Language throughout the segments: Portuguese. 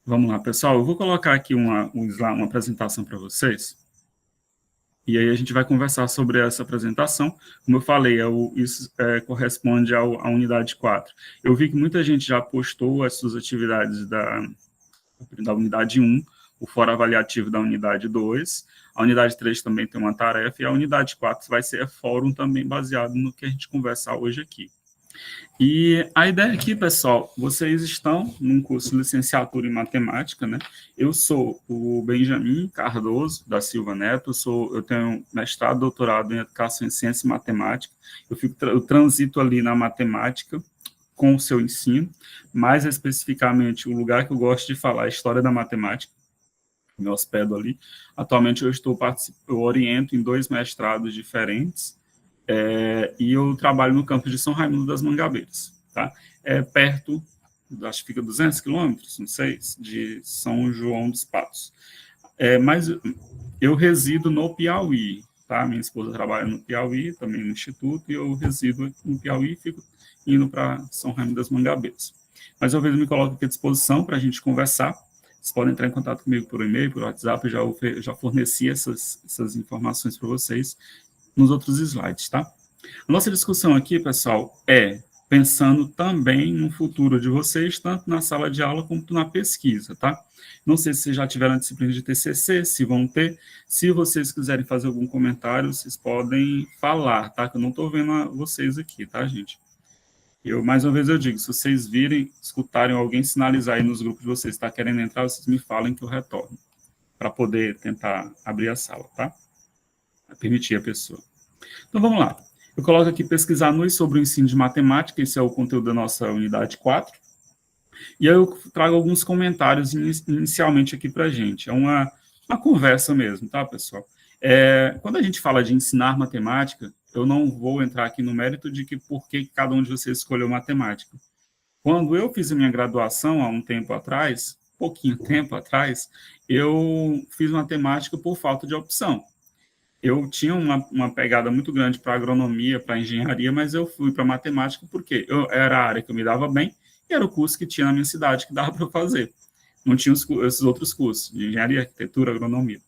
Vamos lá, pessoal. Eu vou colocar aqui uma apresentação para vocês. E aí a gente vai conversar sobre essa apresentação. Como eu falei, isso corresponde à unidade 4. Eu vi que muita gente já postou as suas atividades da unidade 1, o fórum avaliativo da unidade 2. A unidade 3 também tem uma tarefa, e a unidade 4 vai ser fórum também baseado no que a gente conversar hoje aqui. E a ideia aqui, pessoal, vocês estão num curso de licenciatura em matemática, né? Eu sou o Benjamin Cardoso da Silva Neto, eu tenho mestrado, doutorado em educação em ciência e matemática. Eu transito ali na matemática com o seu ensino, mais especificamente o lugar que eu gosto de falar é a história da matemática. Me hospedo ali. Atualmente eu oriento em 2 mestrados diferentes, e eu trabalho no campus de São Raimundo das Mangabeiras, tá? É perto, acho que fica 200 quilômetros, não sei, de São João dos Patos. Mas eu resido no Piauí, tá? Minha esposa trabalha no Piauí, também no Instituto, e eu resido no Piauí e fico indo para São Raimundo das Mangabeiras. Mas eu me coloco aqui à disposição para a gente conversar. Vocês podem entrar em contato comigo por e-mail, por WhatsApp, eu já forneci essas informações para vocês nos outros slides, tá? A nossa discussão aqui, pessoal, é pensando também no futuro de vocês, tanto na sala de aula como na pesquisa, tá? Não sei se vocês já tiveram a disciplina de TCC, se vão ter. Se vocês quiserem fazer algum comentário, vocês podem falar, tá? Que eu não estou vendo vocês aqui, tá, gente? Mais uma vez eu digo, se vocês virem, escutarem alguém sinalizar aí nos grupos de vocês, está querendo entrar, vocês me falem que eu retorno, para poder tentar abrir a sala, tá? Permitir a pessoa. Então, vamos lá. Eu coloco aqui pesquisar sobre o ensino de matemática, esse é o conteúdo da nossa unidade 4. E aí eu trago alguns comentários inicialmente aqui para a gente. É uma conversa mesmo, tá, pessoal? Quando a gente fala de ensinar matemática, eu não vou entrar aqui no mérito de por que cada um de vocês escolheu matemática. Quando eu fiz a minha graduação, há um tempo atrás, pouquinho tempo atrás, eu fiz matemática por falta de opção. Eu tinha uma pegada muito grande para agronomia, para engenharia, mas eu fui para matemática porque era a área que eu me dava bem e era o curso que tinha na minha cidade que dava para fazer. Não tinha esses outros cursos de engenharia, arquitetura, agronomia,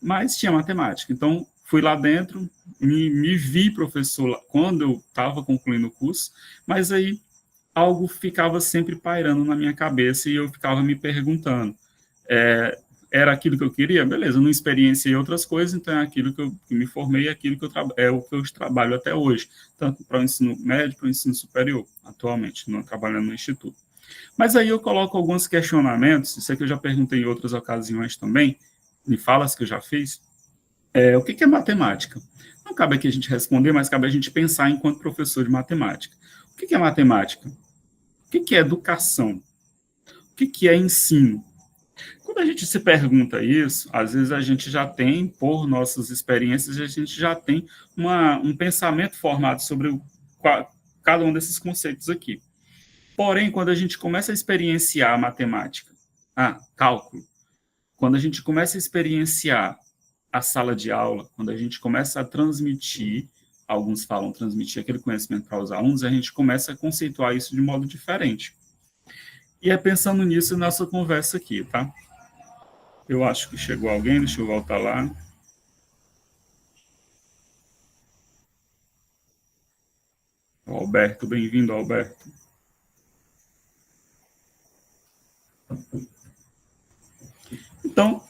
mas tinha matemática. Então, fui lá dentro, me vi professor quando eu estava concluindo o curso, mas aí algo ficava sempre pairando na minha cabeça e eu ficava me perguntando, era aquilo que eu queria? Beleza, eu não experienciei outras coisas, então é aquilo que me formei, aquilo que é o que eu trabalho até hoje, tanto para o ensino médio, para o ensino superior, atualmente, não trabalhando no instituto. Mas aí eu coloco alguns questionamentos, isso aqui eu já perguntei em outras ocasiões também, em falas que eu já fiz, o que é matemática? Não cabe aqui a gente responder, mas cabe a gente pensar enquanto professor de matemática. O que é matemática? O que é educação? O que é ensino? Quando a gente se pergunta isso, às vezes a gente já tem, por nossas experiências, a gente já tem um pensamento formado sobre cada um desses conceitos aqui. Porém, quando a gente começa a experienciar a matemática, cálculo, quando a gente começa a experienciar a sala de aula, quando a gente começa a transmitir, alguns falam transmitir aquele conhecimento para os alunos, a gente começa a conceituar isso de modo diferente. E é pensando nisso nessa conversa aqui, tá? Eu acho que chegou alguém, deixa eu voltar lá. O Alberto, bem-vindo, Alberto. Então,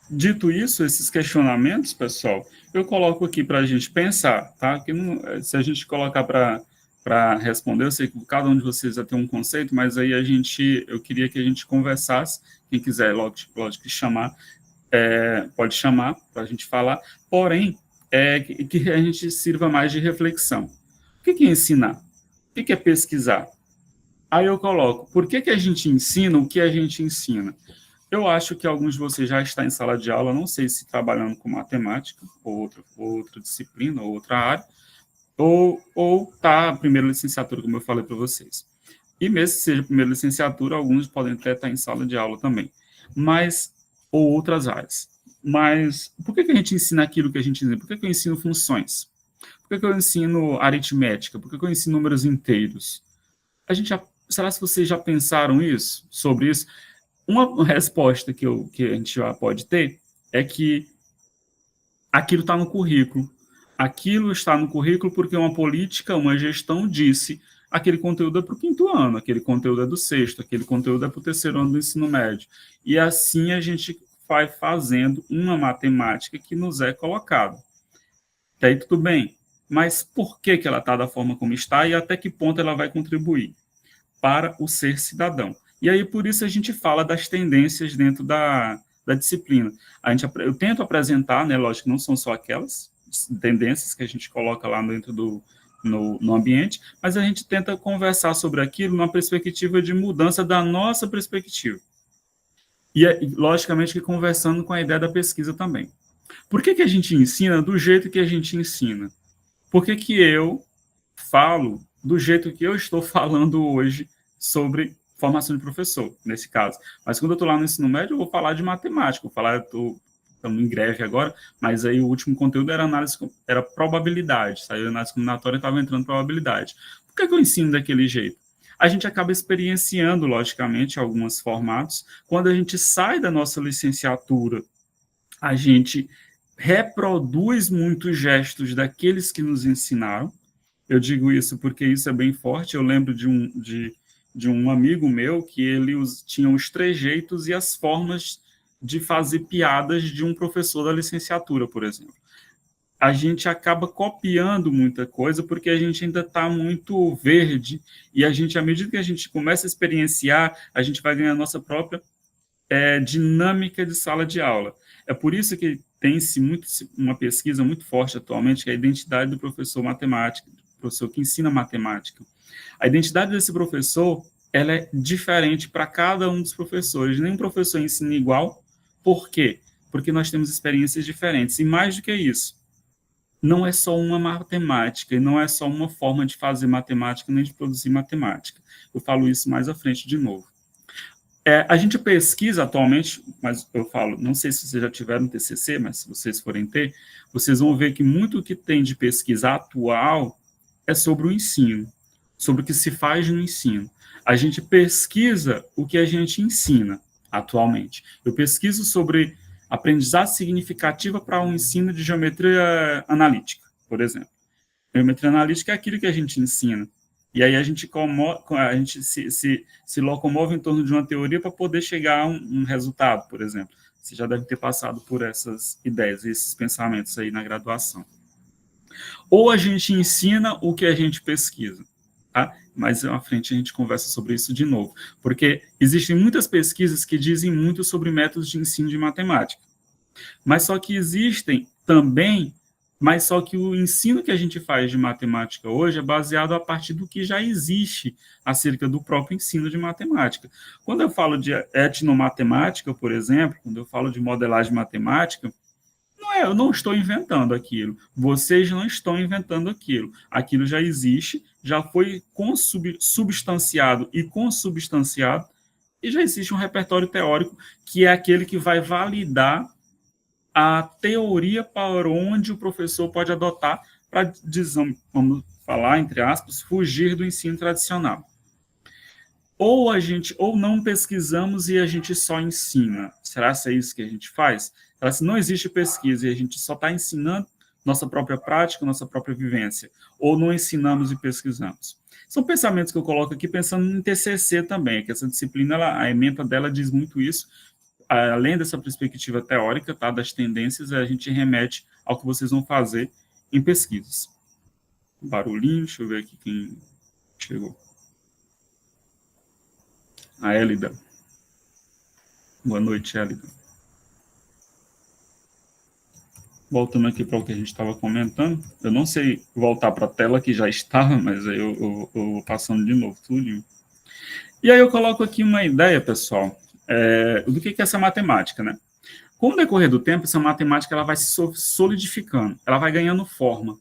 dito isso, esses questionamentos, pessoal, eu coloco aqui para a gente pensar, tá? Que não, se a gente colocar para responder, eu sei que cada um de vocês já tem um conceito, mas aí eu queria que a gente conversasse, quem quiser, lógico que chamar, pode chamar para a gente falar, porém, que a gente sirva mais de reflexão. O que é ensinar? O que é pesquisar? Aí eu coloco, por que a gente ensina o que a gente ensina? Eu acho que alguns de vocês já estão em sala de aula, não sei se trabalhando com matemática, ou outra disciplina, ou outra área, ou tá primeira licenciatura, como eu falei para vocês. E mesmo que seja primeira licenciatura, alguns podem até estar em sala de aula também, ou outras áreas. Mas por que a gente ensina aquilo que a gente ensina? Por que eu ensino funções? Por que eu ensino aritmética? Por que eu ensino números inteiros? Será que vocês já pensaram sobre isso? Uma resposta que a gente já pode ter é que aquilo está no currículo. Aquilo está no currículo porque uma política, uma gestão disse aquele conteúdo é para o quinto ano, aquele conteúdo é do sexto, aquele conteúdo é para o terceiro ano do ensino médio. E assim a gente vai fazendo uma matemática que nos é colocada. Até aí tudo bem. Mas por que, que ela está da forma como está e até que ponto ela vai contribuir para o ser cidadão? E aí, por isso, a gente fala das tendências dentro da disciplina. Eu tento apresentar, né, lógico que não são só aquelas tendências que a gente coloca lá dentro no ambiente, mas a gente tenta conversar sobre aquilo numa perspectiva de mudança da nossa perspectiva. E, logicamente, que conversando com a ideia da pesquisa também. Por que a gente ensina do jeito que a gente ensina? Por que eu falo do jeito que eu estou falando hoje sobre formação de professor, nesse caso? Mas quando eu estou lá no ensino médio, eu vou falar de matemática, vou falar, estamos em greve agora, mas aí o último conteúdo era análise, era probabilidade, saiu análise combinatória e estava entrando probabilidade. Por que eu ensino daquele jeito? A gente acaba experienciando, logicamente, alguns formatos. Quando a gente sai da nossa licenciatura, a gente reproduz muitos gestos daqueles que nos ensinaram. Eu digo isso porque isso é bem forte. Eu lembro de um amigo meu que ele tinha os trejeitos e as formas de fazer piadas de um professor da licenciatura, por exemplo. A gente acaba copiando muita coisa porque a gente ainda está muito verde e a gente, à medida que a gente começa a experienciar, a gente vai ganhar a nossa própria dinâmica de sala de aula. É por isso que tem-se uma pesquisa muito forte atualmente, que é a identidade do professor matemática, do professor que ensina matemática. A identidade desse professor, ela é diferente para cada um dos professores. Nenhum professor ensina igual. Por quê? Porque nós temos experiências diferentes. E mais do que isso, não é só uma matemática, e não é só uma forma de fazer matemática, nem de produzir matemática. Eu falo isso mais à frente de novo. A gente pesquisa atualmente, mas eu falo, não sei se vocês já tiveram TCC, mas se vocês forem ter, vocês vão ver que muito o que tem de pesquisa atual é sobre o ensino, sobre o que se faz no ensino. A gente pesquisa o que a gente ensina atualmente. Eu pesquiso sobre aprendizagem significativa para um ensino de geometria analítica, por exemplo. Geometria analítica é aquilo que a gente ensina. E aí a gente se locomove em torno de uma teoria para poder chegar a um resultado, por exemplo. Você já deve ter passado por essas ideias, esses pensamentos aí na graduação. Ou a gente ensina o que a gente pesquisa, tá? Mas à frente a gente conversa sobre isso de novo, porque existem muitas pesquisas que dizem muito sobre métodos de ensino de matemática, mas só que existem também, mas só que o ensino que a gente faz de matemática hoje é baseado a partir do que já existe acerca do próprio ensino de matemática. Quando eu falo de etnomatemática, por exemplo, quando eu falo de modelagem matemática, eu não estou inventando aquilo. Vocês não estão inventando aquilo. Aquilo já existe, já foi substanciado e consubstanciado, e já existe um repertório teórico que é aquele que vai validar a teoria para onde o professor pode adotar para, vamos falar, entre aspas, fugir do ensino tradicional. Ou não pesquisamos e a gente só ensina. Será que é isso que a gente faz? Será que não existe pesquisa e a gente só está ensinando nossa própria prática, nossa própria vivência? Ou não ensinamos e pesquisamos? São pensamentos que eu coloco aqui pensando em TCC também, que essa disciplina, a ementa dela diz muito isso. Além dessa perspectiva teórica, tá, das tendências, a gente remete ao que vocês vão fazer em pesquisas. Barulhinho, deixa eu ver aqui quem chegou. A Elida. Boa noite, Elida. Voltando aqui para o que a gente estava comentando, eu não sei voltar para a tela que já estava, mas aí eu vou passando de novo tudo. E aí eu coloco aqui uma ideia, pessoal, do que é essa matemática, né? Com o decorrer do tempo, essa matemática ela vai se solidificando, ela vai ganhando forma.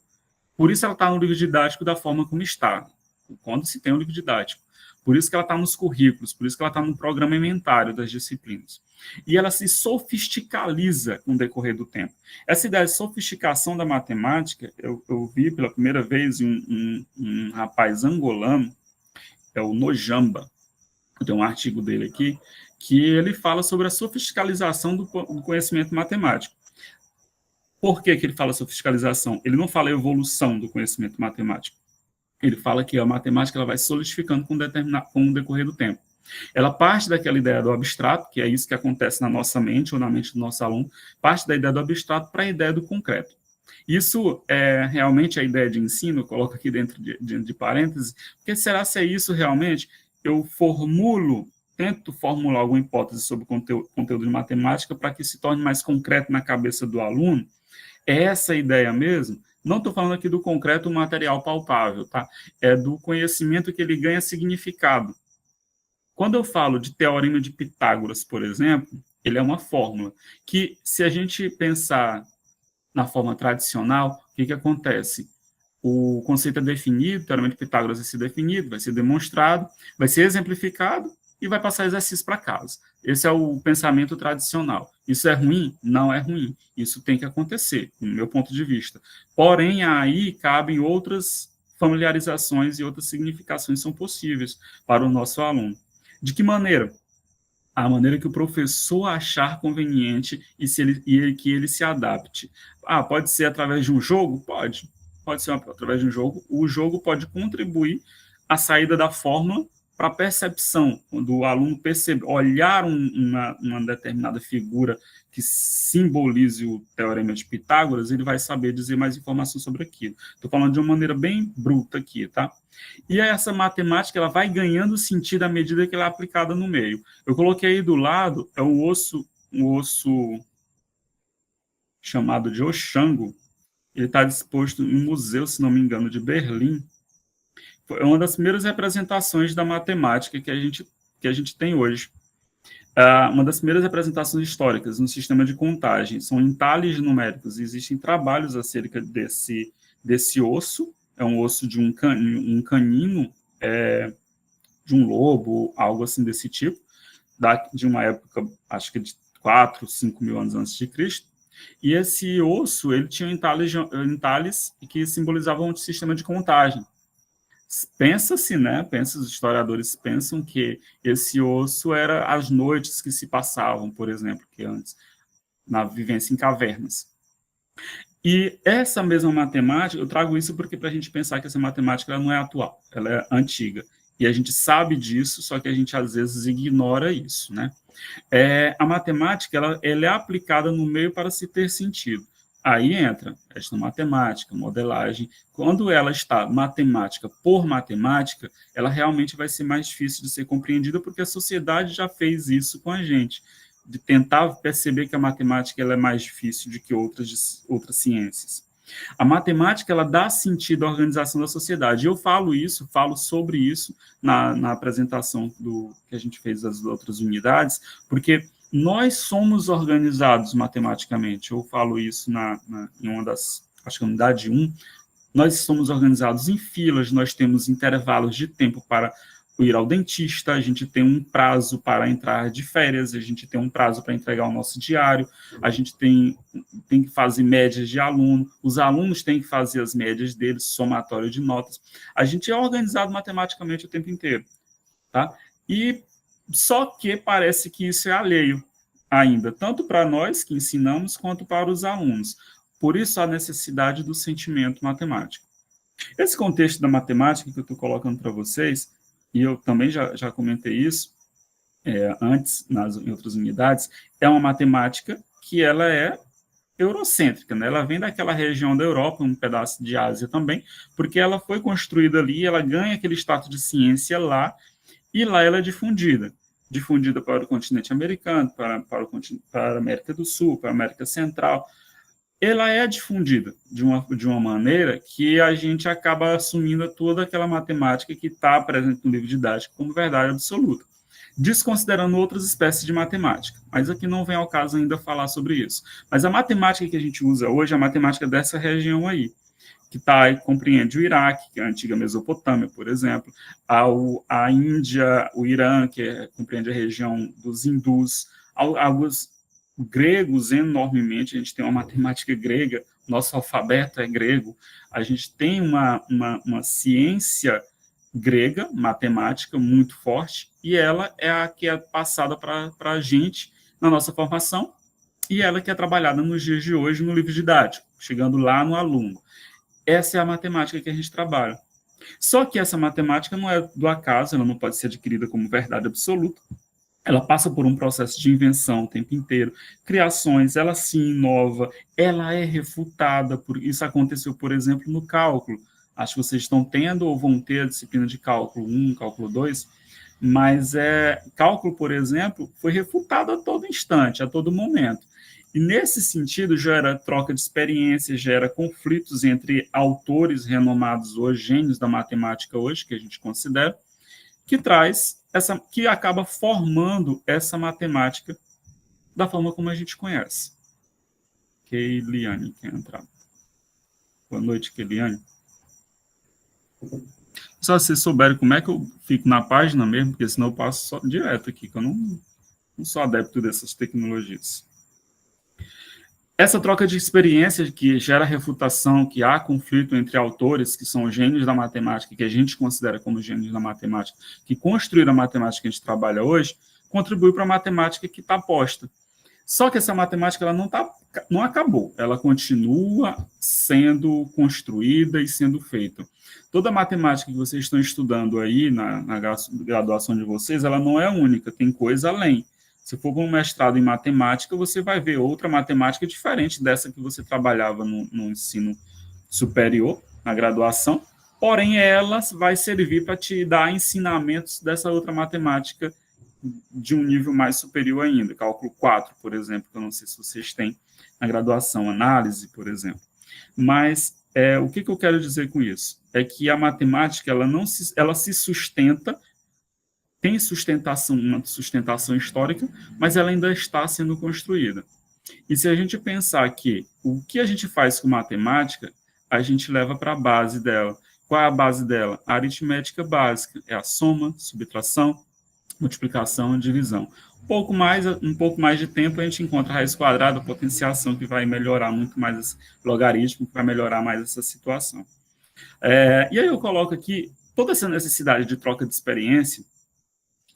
Por isso ela está no livro didático da forma como está, quando se tem um livro didático. Por isso que ela está nos currículos, por isso que ela está no programa inventário das disciplinas. E ela se sofisticaliza com o decorrer do tempo. Essa ideia de sofisticação da matemática, eu vi pela primeira vez um rapaz angolano, é o Nojamba. tem um artigo dele aqui, que ele fala sobre a sofisticalização do conhecimento matemático. Por que ele fala sofisticalização? Ele não fala evolução do conhecimento matemático. Ele fala que a matemática ela vai se solidificando com o decorrer do tempo. Ela parte daquela ideia do abstrato, que é isso que acontece na nossa mente ou na mente do nosso aluno, parte da ideia do abstrato para a ideia do concreto. Isso é realmente a ideia de ensino, eu coloco aqui dentro de parênteses, porque será se é isso realmente? Eu tento formular alguma hipótese sobre o conteúdo de matemática para que se torne mais concreto na cabeça do aluno. É essa a ideia mesmo? Não estou falando aqui do concreto material palpável, tá? É do conhecimento que ele ganha significado. Quando eu falo de teorema de Pitágoras, por exemplo, ele é uma fórmula que, se a gente pensar na forma tradicional, o que acontece? O conceito é definido, o teorema de Pitágoras vai ser definido, vai ser demonstrado, vai ser exemplificado e vai passar exercício para casa. Esse é o pensamento tradicional. Isso é ruim? Não é ruim. Isso tem que acontecer, no meu ponto de vista. Porém, aí cabem outras familiarizações e outras significações são possíveis para o nosso aluno. De que maneira? A maneira que o professor achar conveniente e que ele se adapte. Pode ser através de um jogo? Pode. Pode ser através de um jogo. O jogo pode contribuir à saída da fórmula para a percepção, quando o aluno olhar uma determinada figura que simbolize o teorema de Pitágoras, ele vai saber dizer mais informações sobre aquilo. Estou falando de uma maneira bem bruta aqui, tá? E essa matemática ela vai ganhando sentido à medida que ela é aplicada no meio. Eu coloquei aí do lado um osso chamado de Oxango. Ele está disposto em um museu, se não me engano, de Berlim. É uma das primeiras representações da matemática que a gente tem hoje. Uma das primeiras representações históricas no sistema de contagem são entalhes numéricos. Existem trabalhos acerca desse osso. É um osso de um canino, de um lobo, algo assim desse tipo, de uma época, acho que de 4, 5 mil anos antes de Cristo. E esse osso, ele tinha entalhes que simbolizavam um sistema de contagem. Pensa-se, né? Os historiadores pensam que esse osso era as noites que se passavam, por exemplo, que antes, na vivência em cavernas. E essa mesma matemática, eu trago isso porque para a gente pensar que essa matemática ela não é atual, ela é antiga. E a gente sabe disso, só que a gente às vezes ignora isso, né? A matemática ela é aplicada no meio para se ter sentido. Aí entra esta matemática, modelagem. Quando ela está matemática por matemática, ela realmente vai ser mais difícil de ser compreendida porque a sociedade já fez isso com a gente, de tentar perceber que a matemática ela é mais difícil do que outras ciências. A matemática ela dá sentido à organização da sociedade. Eu falo sobre isso na apresentação que a gente fez das outras unidades, porque nós somos organizados matematicamente. Eu falo isso em uma das, acho que unidade 1, nós somos organizados em filas, nós temos intervalos de tempo para ir ao dentista, a gente tem um prazo para entrar de férias, a gente tem um prazo para entregar o nosso diário, a gente tem que fazer médias de aluno, os alunos têm que fazer as médias deles, somatório de notas. A gente é organizado matematicamente o tempo inteiro, tá? E só que parece que isso é alheio ainda, tanto para nós que ensinamos, quanto para os alunos. Por isso a necessidade do sentimento matemático. Esse contexto da matemática que eu estou colocando para vocês, e eu também já comentei isso antes, em outras unidades, é uma matemática que ela é eurocêntrica, né? Ela vem daquela região da Europa, um pedaço de Ásia também, porque ela foi construída ali, ela ganha aquele status de ciência lá, e lá ela é difundida para o continente americano, para a América do Sul, para a América Central. Ela é difundida de uma maneira que a gente acaba assumindo toda aquela matemática que está presente no livro didático como verdade absoluta, desconsiderando outras espécies de matemática. Mas aqui não vem ao caso ainda falar sobre isso. Mas a matemática que a gente usa hoje é a matemática dessa região aí, que compreende o Iraque, que é a antiga Mesopotâmia, por exemplo, a Índia, o Irã, que compreende a região dos hindus, alguns gregos enormemente, a gente tem uma matemática grega, nosso alfabeto é grego, a gente tem uma ciência grega, matemática, muito forte, e ela é a que é passada para a gente na nossa formação, e ela que é trabalhada nos dias de hoje no livro didático, chegando lá no aluno. Essa é a matemática que a gente trabalha. Só que essa matemática não é do acaso, ela não pode ser adquirida como verdade absoluta. Ela passa por um processo de invenção o tempo inteiro, criações, ela se inova, ela é refutada. Isso aconteceu, por exemplo, no cálculo. Acho que vocês estão tendo ou vão ter a disciplina de cálculo 1, cálculo 2, mas cálculo, por exemplo, foi refutado a todo instante, a todo momento. E nesse sentido, gera troca de experiências, gera conflitos entre autores renomados hoje, gênios da matemática hoje, que a gente considera, que acaba formando essa matemática da forma como a gente conhece. Keiliane quer entrar. Boa noite, Keiliane. Só se vocês souberem como é que eu fico na página mesmo, porque senão eu passo só direto aqui, que eu não sou adepto dessas tecnologias. Essa troca de experiências que gera refutação, que há conflito entre autores que são gênios da matemática, que a gente considera como gênios da matemática, que construíram a matemática que a gente trabalha hoje, contribui para a matemática que está posta. Só que essa matemática ela não acabou, ela continua sendo construída e sendo feita. Toda a matemática que vocês estão estudando aí na graduação de vocês, ela não é única, tem coisa além. Se for com um mestrado em matemática, você vai ver outra matemática diferente dessa que você trabalhava no ensino superior, na graduação, porém ela vai servir para te dar ensinamentos dessa outra matemática de um nível mais superior ainda, cálculo 4, por exemplo, que eu não sei se vocês têm na graduação, análise, por exemplo. Mas o que eu quero dizer com isso? É que a matemática ela se sustenta, tem uma sustentação histórica, mas ela ainda está sendo construída. E se a gente pensar que o que a gente faz com matemática, a gente leva para a base dela. Qual é a base dela? A aritmética básica, é a soma, subtração, multiplicação e divisão. Um pouco mais de tempo, a gente encontra a raiz quadrada, a potenciação, que vai melhorar muito mais esse logaritmo, que vai melhorar mais essa situação. E aí eu coloco aqui toda essa necessidade de troca de experiência,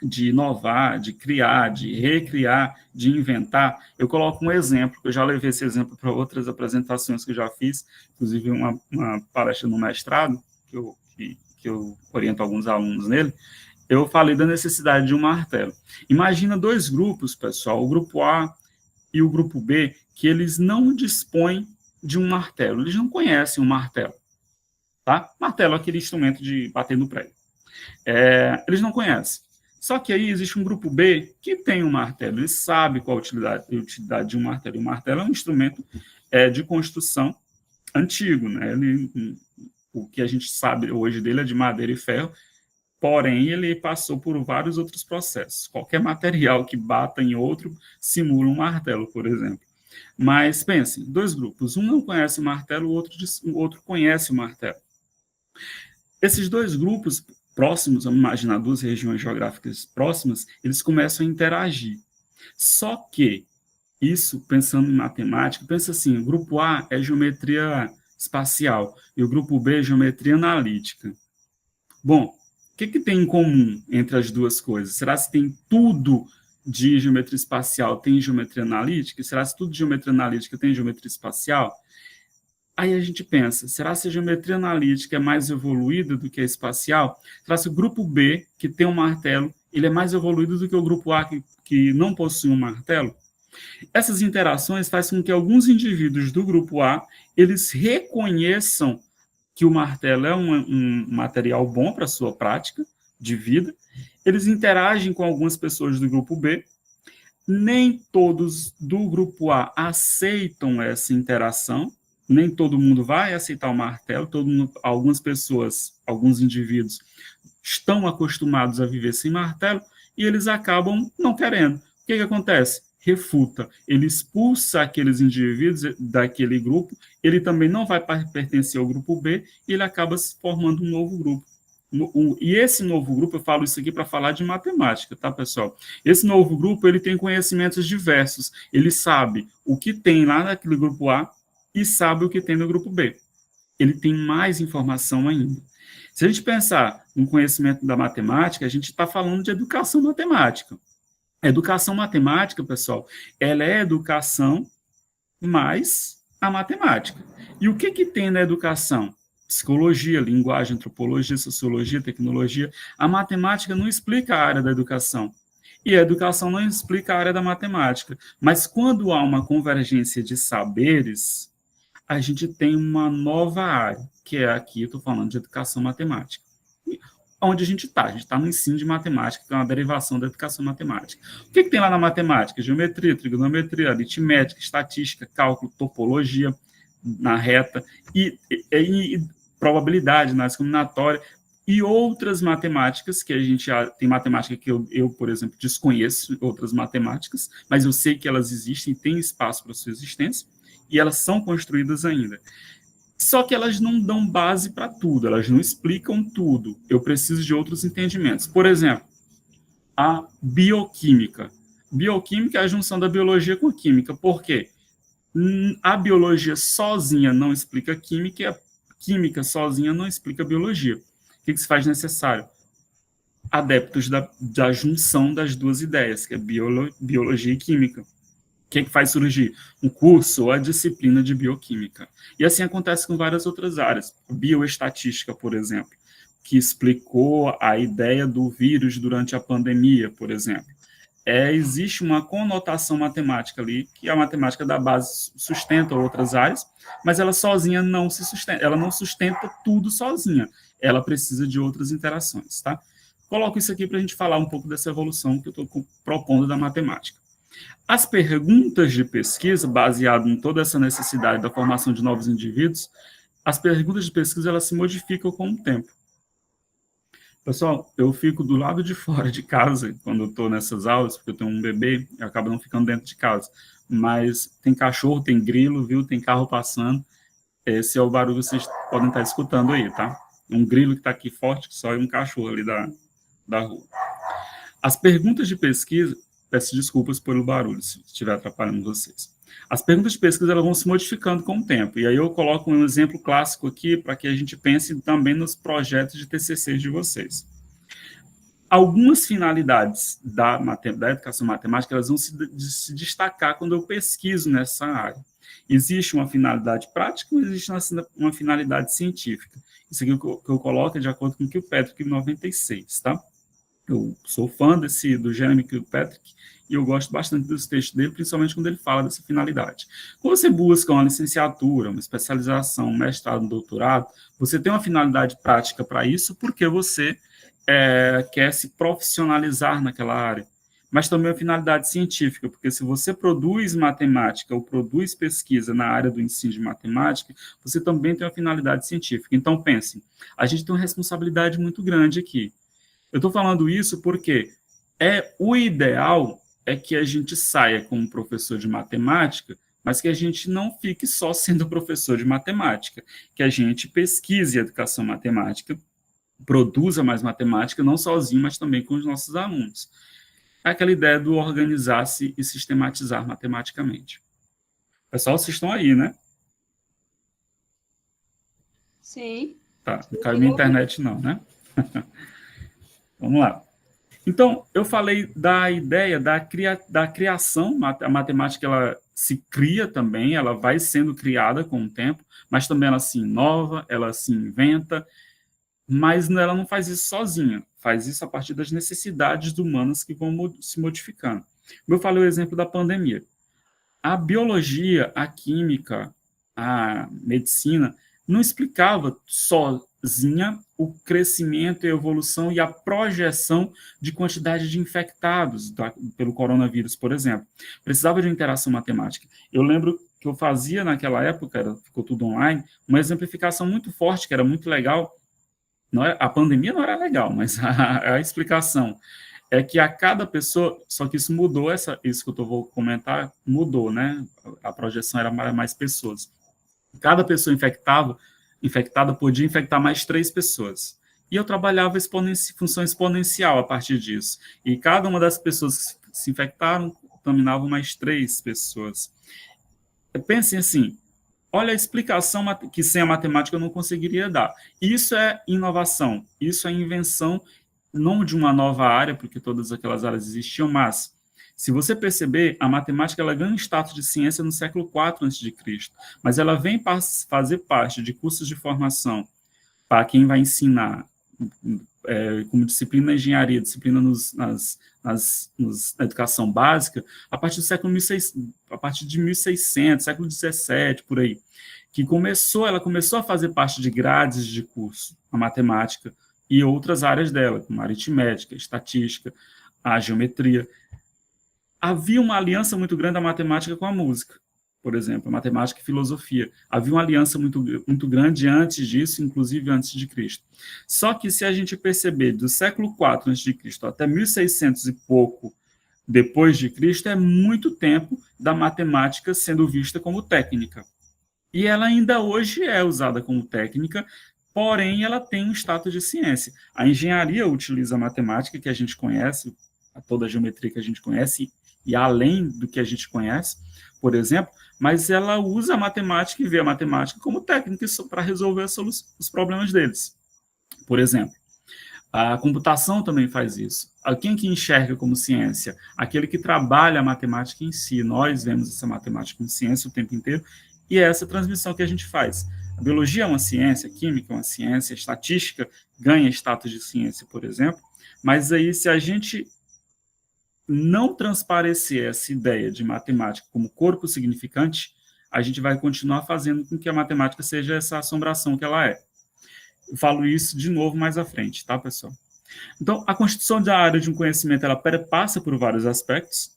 de inovar, de criar, de recriar, de inventar. Eu coloco um exemplo, que eu já levei esse exemplo para outras apresentações que eu já fiz, inclusive uma palestra no mestrado, que eu oriento alguns alunos nele. Eu falei da necessidade de um martelo. Imagina dois grupos, pessoal, o grupo A e o grupo B, que eles não dispõem de um martelo, eles não conhecem um martelo. Tá? Martelo é aquele instrumento de bater no prego. Eles não conhecem. Só que aí existe um grupo B que tem um martelo, ele sabe qual a utilidade de um martelo. E o martelo é um instrumento de construção antigo, né? O que a gente sabe hoje dele é de madeira e ferro, porém ele passou por vários outros processos. Qualquer material que bata em outro simula um martelo, por exemplo. Mas pensem, dois grupos, um não conhece o martelo, o outro conhece o martelo. Esses dois grupos próximos, vamos imaginar duas regiões geográficas próximas, eles começam a interagir. Só que isso, pensando em matemática, pensa assim, o grupo A é geometria espacial e o grupo B é geometria analítica. Bom, o que tem em comum entre as duas coisas? Será que tem tudo de geometria espacial tem geometria analítica? Será que tudo de geometria analítica tem geometria espacial? Aí a gente pensa, será que a geometria analítica é mais evoluída do que a espacial? Será que o grupo B, que tem um martelo, ele é mais evoluído do que o grupo A, que não possui um martelo? Essas interações fazem com que alguns indivíduos do grupo A, eles reconheçam que o martelo é um material bom para a sua prática de vida, eles interagem com algumas pessoas do grupo B, nem todos do grupo A aceitam essa interação, nem todo mundo vai aceitar o martelo, algumas pessoas, alguns indivíduos estão acostumados a viver sem martelo e eles acabam não querendo. O que acontece? Refuta, ele expulsa aqueles indivíduos daquele grupo, ele também não vai pertencer ao grupo B e ele acaba se formando um novo grupo. E esse novo grupo, eu falo isso aqui para falar de matemática, tá, pessoal? Esse novo grupo, ele tem conhecimentos diversos, ele sabe o que tem lá naquele grupo A e sabe o que tem no grupo B. ele tem mais informação ainda. Se a gente pensar no conhecimento da matemática, a gente está falando de educação matemática. A educação matemática, pessoal, ela é educação mais a matemática. E o que, que tem na educação? Psicologia, linguagem, antropologia, sociologia, tecnologia. A matemática não explica a área da educação. E a educação não explica a área da matemática. Mas quando há uma convergência de saberes, a gente tem uma nova área, que é aqui, eu estou falando de educação matemática. E onde a gente está? A gente está no ensino de matemática, que é uma derivação da educação matemática. O que, que tem lá na matemática? Geometria, trigonometria, aritmética, estatística, cálculo, topologia na reta e probabilidade, análise combinatória e outras matemáticas que a gente tem matemática que eu, por exemplo, desconheço outras matemáticas, mas eu sei que elas existem, têm espaço para sua existência e elas são construídas ainda. Só que elas não dão base para tudo, elas não explicam tudo. Eu preciso de outros entendimentos. Por exemplo, a bioquímica. Bioquímica é a junção da biologia com a química. Por quê? A biologia sozinha não explica a química e a química sozinha não explica a biologia. O que se faz necessário? Adeptos da junção das duas ideias, que é biologia e química. O que faz surgir? Um curso ou a disciplina de bioquímica. E assim acontece com várias outras áreas. Bioestatística, por exemplo, que explicou a ideia do vírus durante a pandemia, por exemplo. Existe uma conotação matemática ali, que a matemática da base sustenta outras áreas, mas ela sozinha não se sustenta, ela não sustenta tudo sozinha, ela precisa de outras interações, tá? Coloco isso aqui para a gente falar um pouco dessa evolução que eu estou propondo da matemática. As perguntas de pesquisa, baseado em toda essa necessidade da formação de novos indivíduos, as perguntas de pesquisa elas se modificam com o tempo. Pessoal, eu fico do lado de fora de casa quando eu estou nessas aulas, porque eu tenho um bebê e acabo não ficando dentro de casa. Mas tem cachorro, tem grilo, viu? Tem carro passando. Esse é o barulho que vocês podem estar escutando aí, tá? Um grilo que está aqui forte, que só é um cachorro ali da rua. As perguntas de pesquisa, peço desculpas pelo barulho, se estiver atrapalhando vocês. As perguntas de pesquisa elas vão se modificando com o tempo. E aí eu coloco um exemplo clássico aqui para que a gente pense também nos projetos de TCC de vocês. Algumas finalidades da educação matemática elas vão se destacar quando eu pesquiso nessa área. Existe uma finalidade prática ou existe uma finalidade científica? Isso aqui que eu coloco é de acordo com o Kilpatrick, 96, tá? Eu sou fã do Jeremy Kilpatrick e eu gosto bastante dos textos dele, principalmente quando ele fala dessa finalidade. Quando você busca uma licenciatura, uma especialização, um mestrado, um doutorado, você tem uma finalidade prática para isso, porque você quer se profissionalizar naquela área. Mas também uma finalidade científica, porque se você produz matemática ou produz pesquisa na área do ensino de matemática, você também tem uma finalidade científica. Então, pensem, a gente tem uma responsabilidade muito grande aqui. Eu estou falando isso porque o ideal é que a gente saia como professor de matemática, mas que a gente não fique só sendo professor de matemática, que a gente pesquise educação matemática, produza mais matemática, não sozinho, mas também com os nossos alunos. É aquela ideia do organizar-se e sistematizar matematicamente. Pessoal, vocês estão aí, né? Sim. Tá, não caiu minha internet não, né? Vamos lá. Então, eu falei da ideia da criação, a matemática ela se cria também, ela vai sendo criada com o tempo, mas também ela se inova, ela se inventa, mas ela não faz isso sozinha, faz isso a partir das necessidades humanas que vão se modificando. Eu falei o exemplo da pandemia. A biologia, a química, a medicina não explicava sozinha o crescimento, a evolução e a projeção de quantidade de infectados pelo coronavírus, por exemplo. Precisava de uma interação matemática. Eu lembro que eu fazia naquela época, ficou tudo online, uma exemplificação muito forte, que era muito legal. A pandemia não era legal, mas a explicação é que a cada pessoa, só que isso mudou, isso que eu vou comentar, mudou, né? A projeção era mais pessoas. Cada pessoa infectada podia infectar mais 3 pessoas. E eu trabalhava função exponencial a partir disso. E cada uma das pessoas que se infectaram contaminavam mais 3 pessoas. Pensem assim, olha a explicação que sem a matemática eu não conseguiria dar. Isso é inovação, isso é invenção, não de uma nova área, porque todas aquelas áreas existiam, mas, se você perceber, a matemática ela ganha status de ciência no século IV a.C., mas ela vem fazer parte de cursos de formação para quem vai ensinar como disciplina na engenharia, disciplina na educação básica, a partir do século 1600, a partir de 1600, século 17, por aí, que ela começou a fazer parte de grades de curso, a matemática e outras áreas dela, como a aritmética, a estatística, a geometria. Havia uma aliança muito grande da matemática com a música, por exemplo, a matemática e filosofia. Havia uma aliança muito grande antes disso, inclusive antes de Cristo. Só que se a gente perceber do século IV a.C. até 1600 e pouco depois de Cristo, é muito tempo da matemática sendo vista como técnica. E ela ainda hoje é usada como técnica, porém ela tem um status de ciência. A engenharia utiliza a matemática que a gente conhece, toda a geometria que a gente conhece, e além do que a gente conhece, por exemplo, mas ela usa a matemática e vê a matemática como técnica para resolver os problemas deles. Por exemplo, a computação também faz isso. Quem que enxerga como ciência? Aquele que trabalha a matemática em si. Nós vemos essa matemática como ciência o tempo inteiro, e é essa transmissão que a gente faz. A biologia é uma ciência, a química é uma ciência, a estatística ganha status de ciência, por exemplo, mas aí se a gente não transparecer essa ideia de matemática como corpo significante, a gente vai continuar fazendo com que a matemática seja essa assombração que ela é. Eu falo isso de novo mais à frente, tá, pessoal? Então, a constituição da área de um conhecimento, ela passa por vários aspectos,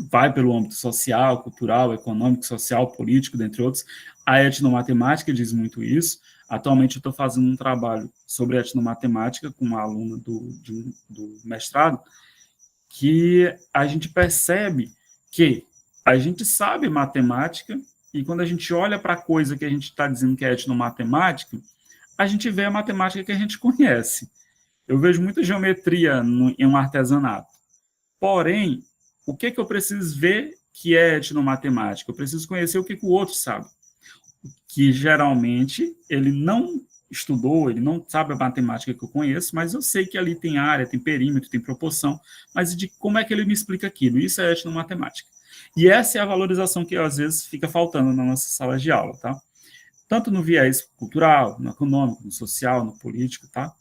vai pelo âmbito social, cultural, econômico, social, político, dentre outros. A etnomatemática diz muito isso. Atualmente eu estou fazendo um trabalho sobre etnomatemática com uma aluna do mestrado, que a gente percebe que a gente sabe matemática e quando a gente olha para a coisa que a gente está dizendo que é etnomatemática, a gente vê a matemática que a gente conhece. Eu vejo muita geometria em um artesanato. Porém, o que eu preciso ver que é etnomatemática? Eu preciso conhecer o que o outro sabe. Que geralmente ele não estudou, ele não sabe a matemática que eu conheço, mas eu sei que ali tem área, tem perímetro, tem proporção, mas de como é que ele me explica aquilo? Isso é etnomatemática. E essa é a valorização que às vezes fica faltando na nossa sala de aula, tá? Tanto no viés cultural, no econômico, no social, no político, tá?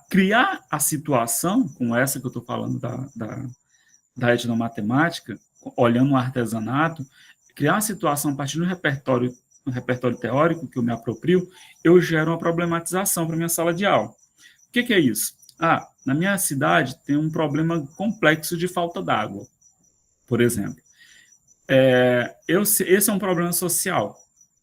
Criar a situação, como essa que eu estou falando da etnomatemática, olhando o artesanato, criar a situação a partir do repertório teórico que eu me aproprio, eu gero uma problematização para minha sala de aula. O que é isso? Na minha cidade tem um complexo de falta d'água, por exemplo. Esse é um problema social.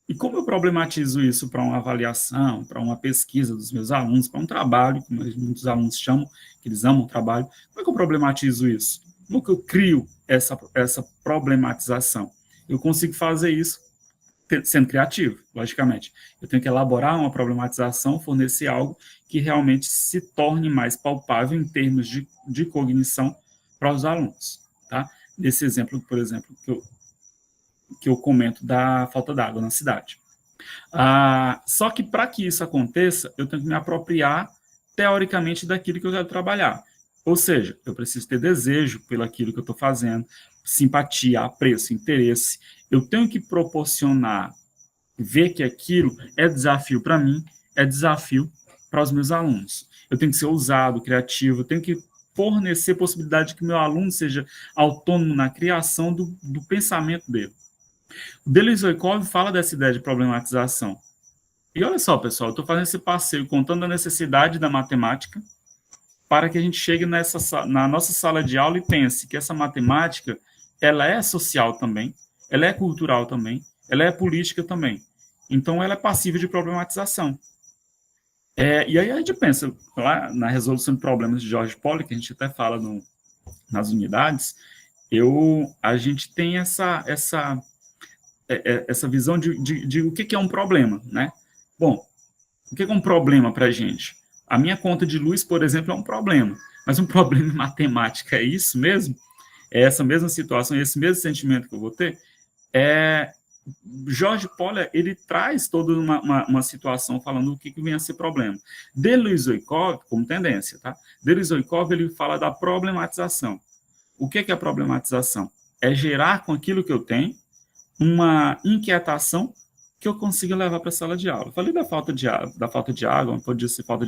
E como eu problematizo isso para uma avaliação, para uma pesquisa dos meus alunos, para um trabalho, como muitos alunos chamam, que eles amam o trabalho, como é que eu problematizo isso? Como que eu crio essa problematização? Eu consigo fazer isso sendo criativo, logicamente. Eu tenho que elaborar uma problematização, fornecer algo que realmente se torne mais palpável em termos de cognição para os alunos. Tá? Nesse exemplo, por exemplo, que eu comento da falta d'água na cidade. Só que para que isso aconteça, eu tenho que me apropriar teoricamente daquilo que eu quero trabalhar. Ou seja, eu preciso ter desejo pelo aquilo que eu estou fazendo, simpatia, apreço, interesse. Eu tenho que proporcionar, ver que aquilo é desafio para mim, é desafio para os meus alunos. Eu tenho que ser ousado, criativo, eu tenho que fornecer possibilidade de que meu aluno seja autônomo na criação do pensamento dele. O Deleuze Oikov fala dessa ideia de problematização. E olha só, pessoal, eu estou fazendo esse passeio contando a necessidade da matemática para que a gente chegue na nossa sala de aula e pense que essa matemática ela é social também, ela é cultural também, ela é política também. Então, ela é passível de problematização. E aí a gente pensa, lá na resolução de problemas de George Pollock, que a gente até fala nas unidades, a gente tem essa visão de o que é um problema, né? Bom, o que é um problema para a gente? A minha conta de luz, por exemplo, é um problema, mas um problema em matemática é isso mesmo? É essa mesma situação, esse mesmo sentimento que eu vou ter? Jorge Polya, ele traz toda uma situação falando o que vem a ser problema. Deleuze Oikov, como tendência, tá? Deleuze Oikov, ele fala da problematização. O que é a problematização? É gerar com aquilo que eu tenho uma inquietação que eu consiga levar para a sala de aula. Eu falei da falta de água, podia ser falta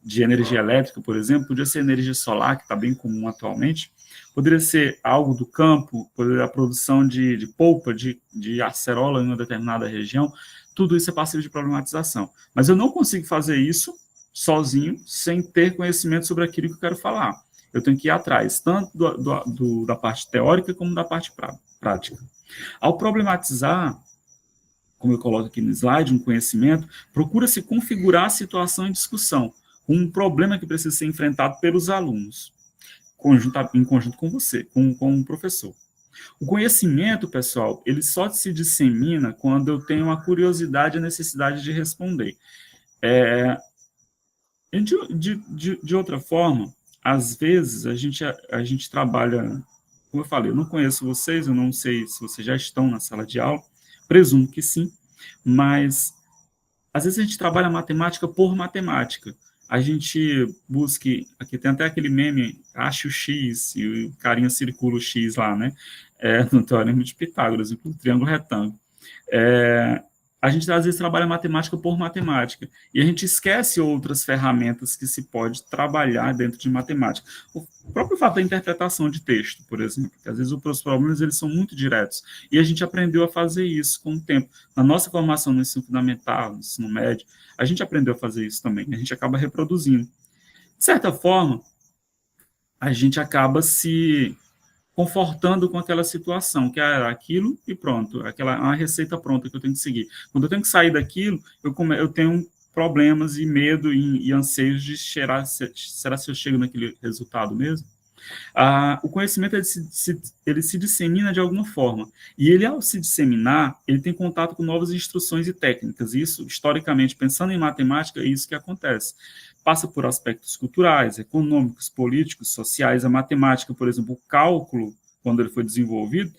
de energia elétrica, por exemplo, podia ser energia solar, que está bem comum atualmente, poderia ser algo do campo, poderia a produção de polpa, de acerola em uma determinada região, tudo isso é passível de problematização. Mas eu não consigo fazer isso sozinho, sem ter conhecimento sobre aquilo que eu quero falar. Eu tenho que ir atrás, tanto da parte teórica como da parte prática. Ao problematizar, como eu coloco aqui no slide, um conhecimento, procura-se configurar a situação em discussão, um problema que precisa ser enfrentado pelos alunos, em conjunto com você, com o professor. O conhecimento, pessoal, ele só se dissemina quando eu tenho a curiosidade e a necessidade de responder. De outra forma, às vezes, a gente trabalha, como eu falei, eu não conheço vocês, eu não sei se vocês já estão na sala de aula, presumo que sim, mas às vezes a gente trabalha matemática por matemática. A gente busca, aqui tem até aquele meme, acha o X, e o carinha circula o X lá, né? No Teorema de Pitágoras, o triângulo retângulo. A gente às vezes trabalha matemática por matemática, e a gente esquece outras ferramentas que se pode trabalhar dentro de matemática. O próprio fato da interpretação de texto, por exemplo, que às vezes os problemas eles são muito diretos, e a gente aprendeu a fazer isso com o tempo. Na nossa formação no ensino fundamental, no ensino médio, a gente aprendeu a fazer isso também, a gente acaba reproduzindo. De certa forma, a gente acaba se confortando com aquela situação, que é aquilo e pronto, uma receita pronta que eu tenho que seguir. Quando eu tenho que sair daquilo, eu tenho problemas e medo e anseios de será se eu chego naquele resultado mesmo? O conhecimento ele se dissemina de alguma forma, e ele, ao se disseminar, ele tem contato com novas instruções e técnicas. Isso, historicamente, pensando em matemática, é isso que acontece. Passa por aspectos culturais, econômicos, políticos, sociais. A matemática, por exemplo, o cálculo, quando ele foi desenvolvido,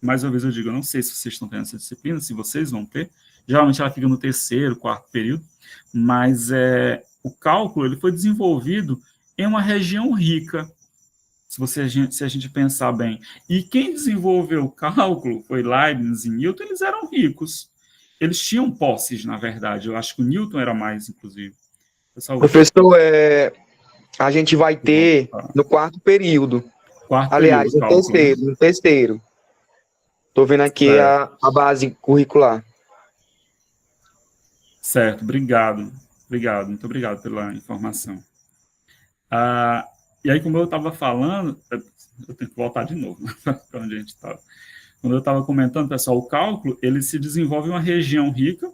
mais uma vez eu digo, eu não sei se vocês estão tendo essa disciplina, se vocês vão ter, geralmente ela fica no terceiro, quarto período, mas o cálculo ele foi desenvolvido em uma região rica, se a gente pensar bem. E quem desenvolveu o cálculo foi Leibniz e Newton, eles eram ricos. Eles tinham posses, na verdade. Eu acho que o Newton era mais, inclusive. Professor, a gente vai ter no quarto período. Aliás, no terceiro. Estou vendo aqui a base curricular. Certo, obrigado. Muito obrigado pela informação. E aí, como eu estava falando, eu tenho que voltar de novo para onde a gente estava. Quando eu estava comentando, pessoal, o cálculo, ele se desenvolve em uma região rica,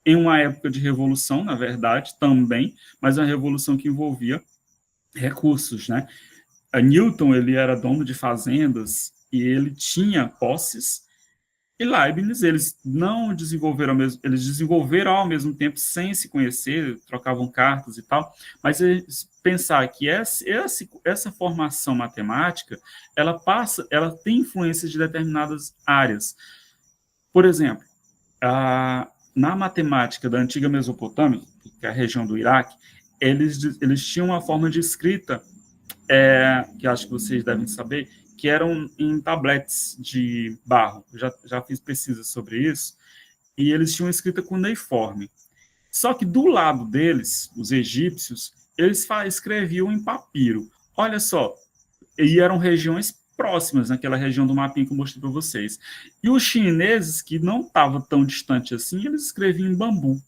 em uma época de revolução, na verdade, também, mas uma revolução que envolvia recursos, né? Newton, ele era dono de fazendas e ele tinha posses, e Leibniz, eles não desenvolveram eles desenvolveram ao mesmo tempo sem se conhecer, trocavam cartas e tal, mas pensar que essa formação matemática, ela tem influências de determinadas áreas. Por exemplo, na matemática da antiga Mesopotâmia, que é a região do Iraque, eles tinham uma forma de escrita, que acho que vocês devem saber, que eram em tabletes de barro. Já fiz pesquisa sobre isso, e eles tinham escrita cuneiforme. Só que do lado deles, os egípcios, eles escreviam em papiro. Olha só, e eram regiões próximas, naquela região do mapinha que eu mostrei para vocês. E os chineses, que não estavam tão distantes assim, eles escreviam em bambu.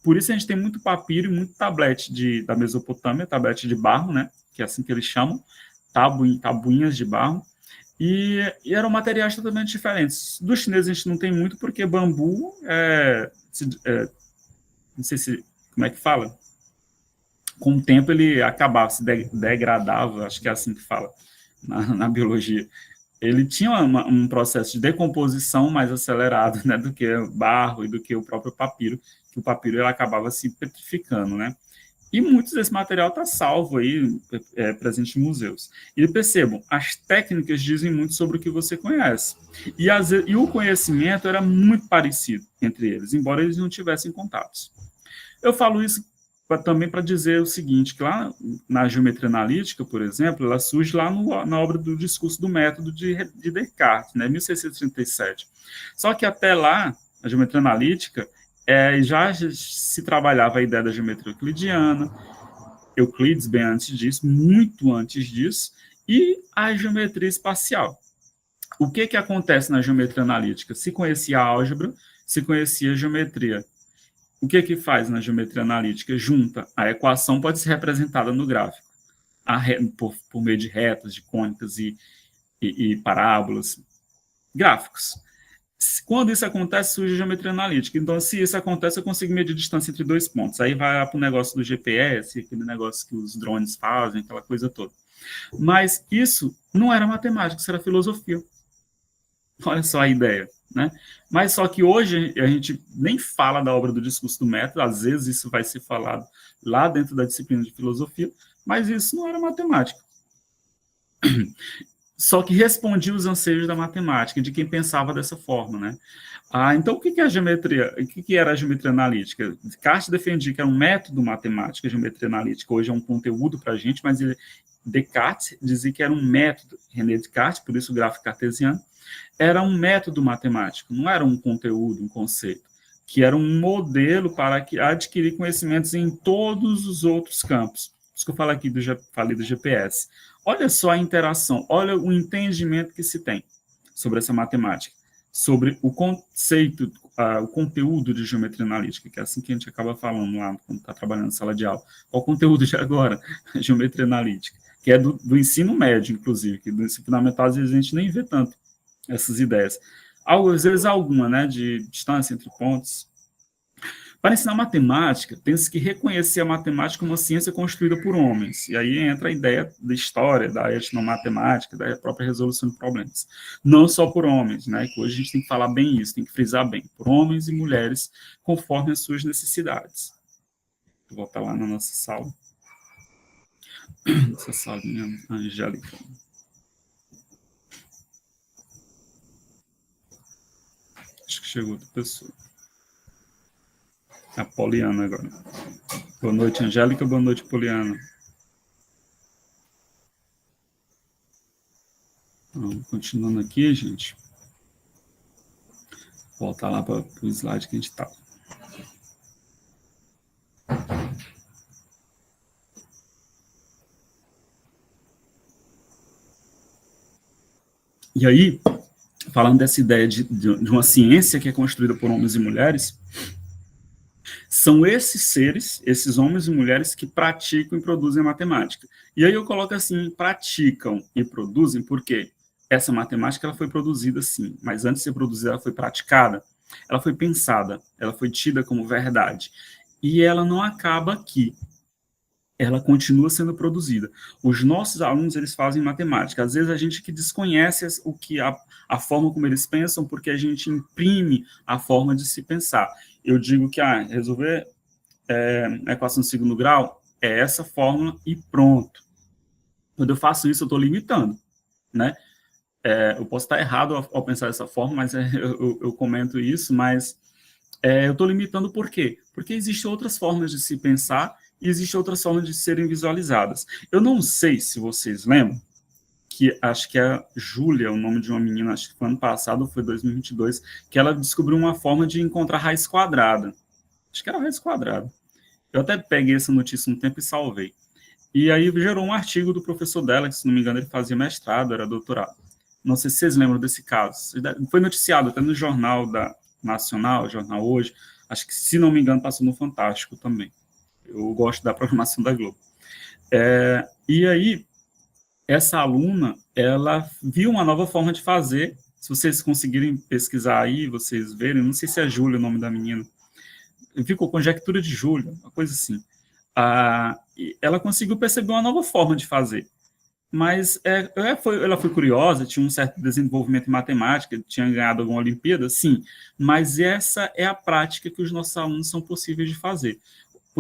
Por isso a gente tem muito papiro e muito tablete da Mesopotâmia, tablete de barro, né? Que é assim que eles chamam, tabuinhas de barro. E eram materiais totalmente diferentes. Dos chineses a gente não tem muito, porque bambu não sei como é que fala. Com o tempo ele acabava, se degradava, acho que é assim que fala na biologia. Ele tinha um processo de decomposição mais acelerado, né, do que o barro e do que o próprio papiro, que o papiro ele acabava se petrificando, né? E muito desse material está salvo aí, presente em museus. E percebam, as técnicas dizem muito sobre o que você conhece. E o conhecimento era muito parecido entre eles, embora eles não tivessem contatos. Eu falo isso também para dizer o seguinte, que lá na geometria analítica, por exemplo, ela surge lá na obra do Discurso do Método de Descartes, né, 1637. Só que até lá, a geometria analítica, já se trabalhava a ideia da geometria euclidiana, Euclides bem antes disso, muito antes disso, e a geometria espacial. O que acontece na geometria analítica? Se conhecia a álgebra, se conhecia a geometria. O que faz na geometria analítica? Junta. A equação pode ser representada no gráfico, por meio de retas, de cônicas e parábolas. Gráficos. Quando isso acontece, surge a geometria analítica. Então, se isso acontece, eu consigo medir a distância entre dois pontos. Aí vai para o negócio do GPS, aquele negócio que os drones fazem, aquela coisa toda. Mas isso não era matemática, isso era filosofia. Olha só a ideia, né? Mas só que hoje a gente nem fala da obra do Discurso do Método, às vezes isso vai ser falado lá dentro da disciplina de filosofia, mas isso não era matemática. Só que respondia os anseios da matemática, de quem pensava dessa forma, né? Então, o que é a geometria? O que era a geometria analítica? Descartes defendia que era um método matemático, a geometria analítica. Hoje é um conteúdo para a gente, mas Descartes dizia que era um método. René Descartes, por isso o gráfico cartesiano, era um método matemático, não era um conteúdo, um conceito, que era um modelo para adquirir conhecimentos em todos os outros campos. Por isso que eu falei do GPS. Olha só a interação, olha o entendimento que se tem sobre essa matemática, sobre o conceito, o conteúdo de geometria analítica, que é assim que a gente acaba falando lá quando está trabalhando na sala de aula. Qual o conteúdo de agora? Geometria analítica, que é do ensino médio, inclusive, que do ensino fundamental às vezes a gente nem vê tanto essas ideias. Às vezes alguma, né, de distância entre pontos. Para ensinar matemática, tem-se que reconhecer a matemática como uma ciência construída por homens. E aí entra a ideia da história, da etnomatemática, da própria resolução de problemas. Não só por homens, né? Que hoje a gente tem que falar bem isso, tem que frisar bem. Por homens e mulheres, conforme as suas necessidades. Vou voltar lá na nossa sala. Essa salinha angélica. Acho que chegou outra pessoa. A Poliana agora. Boa noite, Angélica. Boa noite, Poliana. Então, continuando aqui, gente. Vou voltar lá para o slide que a gente está. E aí, falando dessa ideia de uma ciência que é construída por homens e mulheres, são esses seres, esses homens e mulheres que praticam e produzem a matemática. E aí eu coloco assim, praticam e produzem, porque essa matemática ela foi produzida sim, mas antes de ser produzida, ela foi praticada, ela foi pensada, ela foi tida como verdade. E ela não acaba aqui. Ela continua sendo produzida. Os nossos alunos, eles fazem matemática. Às vezes a gente que desconhece a forma como eles pensam, porque a gente imprime a forma de se pensar. Eu digo que resolver a equação de segundo grau é essa fórmula e pronto. Quando eu faço isso, eu estou limitando, né? Eu posso estar errado ao pensar dessa forma, mas eu comento isso, mas eu estou limitando por quê? Porque existem outras formas de se pensar e existem outras formas de serem visualizadas. Eu não sei se vocês lembram, que acho que é Júlia, o nome de uma menina, acho que foi ano passado, ou foi 2022, que ela descobriu uma forma de encontrar raiz quadrada. Acho que era raiz quadrada. Eu até peguei essa notícia um tempo e salvei. E aí gerou um artigo do professor dela, que se não me engano ele fazia mestrado, era doutorado. Não sei se vocês lembram desse caso. Foi noticiado até no Jornal Nacional, Jornal Hoje. Acho que, se não me engano, passou no Fantástico também. Eu gosto da programação da Globo. E aí, essa aluna, ela viu uma nova forma de fazer. Se vocês conseguirem pesquisar aí, vocês verem, não sei se é Júlia o nome da menina, ficou conjectura de Júlia, uma coisa assim. Ela conseguiu perceber uma nova forma de fazer. Mas ela foi curiosa, tinha um certo desenvolvimento em matemática, tinha ganhado alguma Olimpíada, sim, mas essa é a prática que os nossos alunos são possíveis de fazer.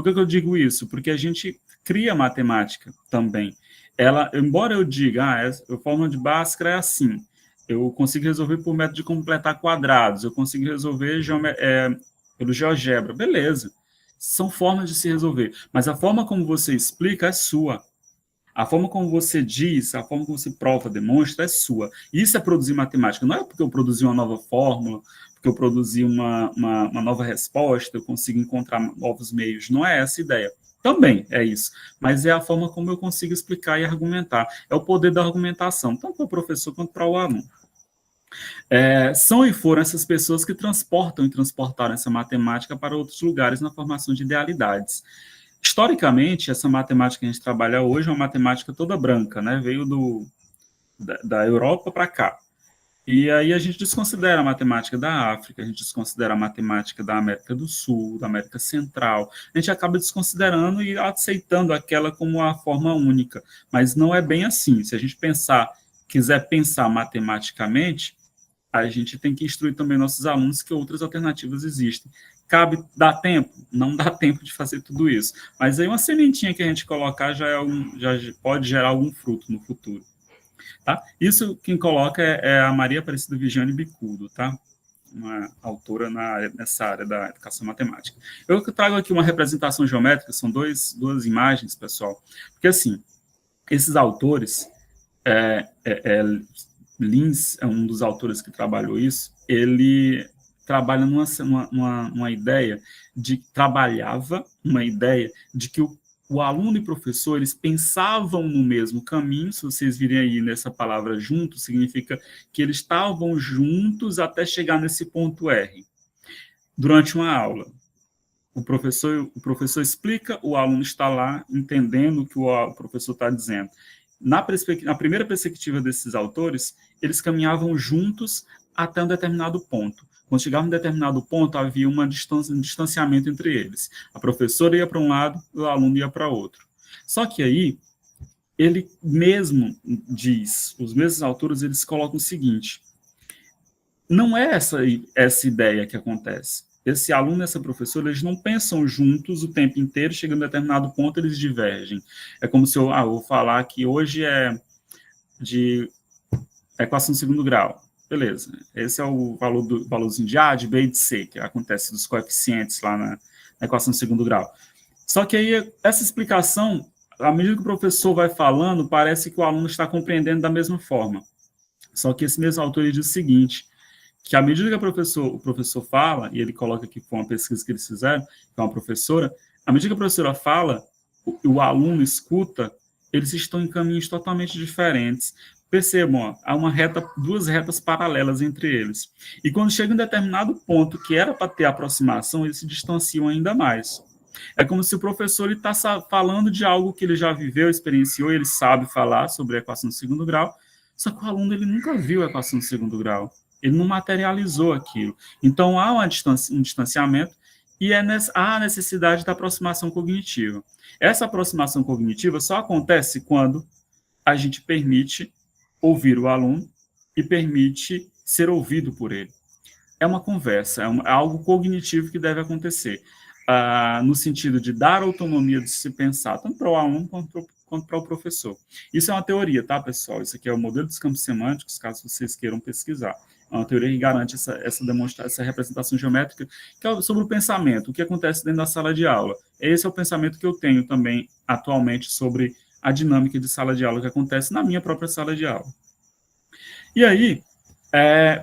Por que eu digo isso? Porque a gente cria matemática também. Ela, embora eu diga, a fórmula de Bhaskara é assim, eu consigo resolver por método de completar quadrados, eu consigo resolver pelo GeoGebra, beleza. São formas de se resolver, mas a forma como você explica é sua. A forma como você diz, a forma como você prova, demonstra, é sua. Isso é produzir matemática. Não é porque eu produzi uma nova fórmula, porque eu produzi uma nova resposta, eu consigo encontrar novos meios. Não é essa a ideia. Também é isso. Mas é a forma como eu consigo explicar e argumentar. É o poder da argumentação, tanto para o professor quanto para o aluno. São e foram essas pessoas que transportam e transportaram essa matemática para outros lugares na formação de idealidades. Historicamente, essa matemática que a gente trabalha hoje é uma matemática toda branca, né? Veio da Europa para cá. E aí a gente desconsidera a matemática da África, a gente desconsidera a matemática da América do Sul, da América Central. A gente acaba desconsiderando e aceitando aquela como a forma única. Mas não é bem assim. Se a gente quiser pensar matematicamente, a gente tem que instruir também nossos alunos que outras alternativas existem. Dá tempo? Não dá tempo de fazer tudo isso. Mas aí uma sementinha que a gente colocar já pode gerar algum fruto no futuro. Tá? Isso quem coloca é a Maria Aparecida Vigiane Bicudo, tá? Uma autora nessa área da educação matemática. Eu trago aqui uma representação geométrica, são duas imagens, pessoal, porque assim, esses autores, Lins é um dos autores que trabalhou isso, ele trabalha numa ideia trabalhava uma ideia de que o aluno e o professor, eles pensavam no mesmo caminho. Se vocês virem aí nessa palavra junto, significa que eles estavam juntos até chegar nesse ponto R. Durante uma aula, o professor explica, o aluno está lá entendendo o que o professor está dizendo. Na primeira perspectiva desses autores, eles caminhavam juntos até um determinado ponto. Quando chegava em determinado ponto, havia um distanciamento entre eles. A professora ia para um lado, o aluno ia para outro. Só que aí, ele mesmo diz, os mesmos autores, eles colocam o seguinte, não é essa ideia que acontece. Esse aluno e essa professora, eles não pensam juntos o tempo inteiro, chegando a determinado ponto, eles divergem. É como se eu vou falar que hoje é de equação de segundo grau. Beleza, esse é o valorzinho de A, de B e de C, que acontece dos coeficientes lá na equação de segundo grau. Só que aí, essa explicação, à medida que o professor vai falando, parece que o aluno está compreendendo da mesma forma. Só que esse mesmo autor ele diz o seguinte, que à medida que o professor fala, e ele coloca aqui com uma pesquisa que eles fizeram, com uma professora, à medida que a professora fala, o aluno escuta, eles estão em caminhos totalmente diferentes. Percebam, há duas retas paralelas entre eles. E quando chega em um determinado ponto que era para ter aproximação, eles se distanciam ainda mais. É como se o professor está falando de algo que ele já viveu, experienciou, ele sabe falar sobre a equação de segundo grau, só que o aluno ele nunca viu a equação de segundo grau. Ele não materializou aquilo. Então, há um distanciamento e há a necessidade da aproximação cognitiva. Essa aproximação cognitiva só acontece quando a gente permite ouvir o aluno e permite ser ouvido por ele. É uma conversa, é algo cognitivo que deve acontecer, no sentido de dar autonomia de se pensar, tanto para o aluno quanto para o professor. Isso é uma teoria, tá, pessoal? Isso aqui é o modelo dos campos semânticos, caso vocês queiram pesquisar. É uma teoria que garante essa representação geométrica, que é sobre o pensamento, o que acontece dentro da sala de aula. Esse é o pensamento que eu tenho também, atualmente, sobre a dinâmica de sala de aula que acontece na minha própria sala de aula. E aí,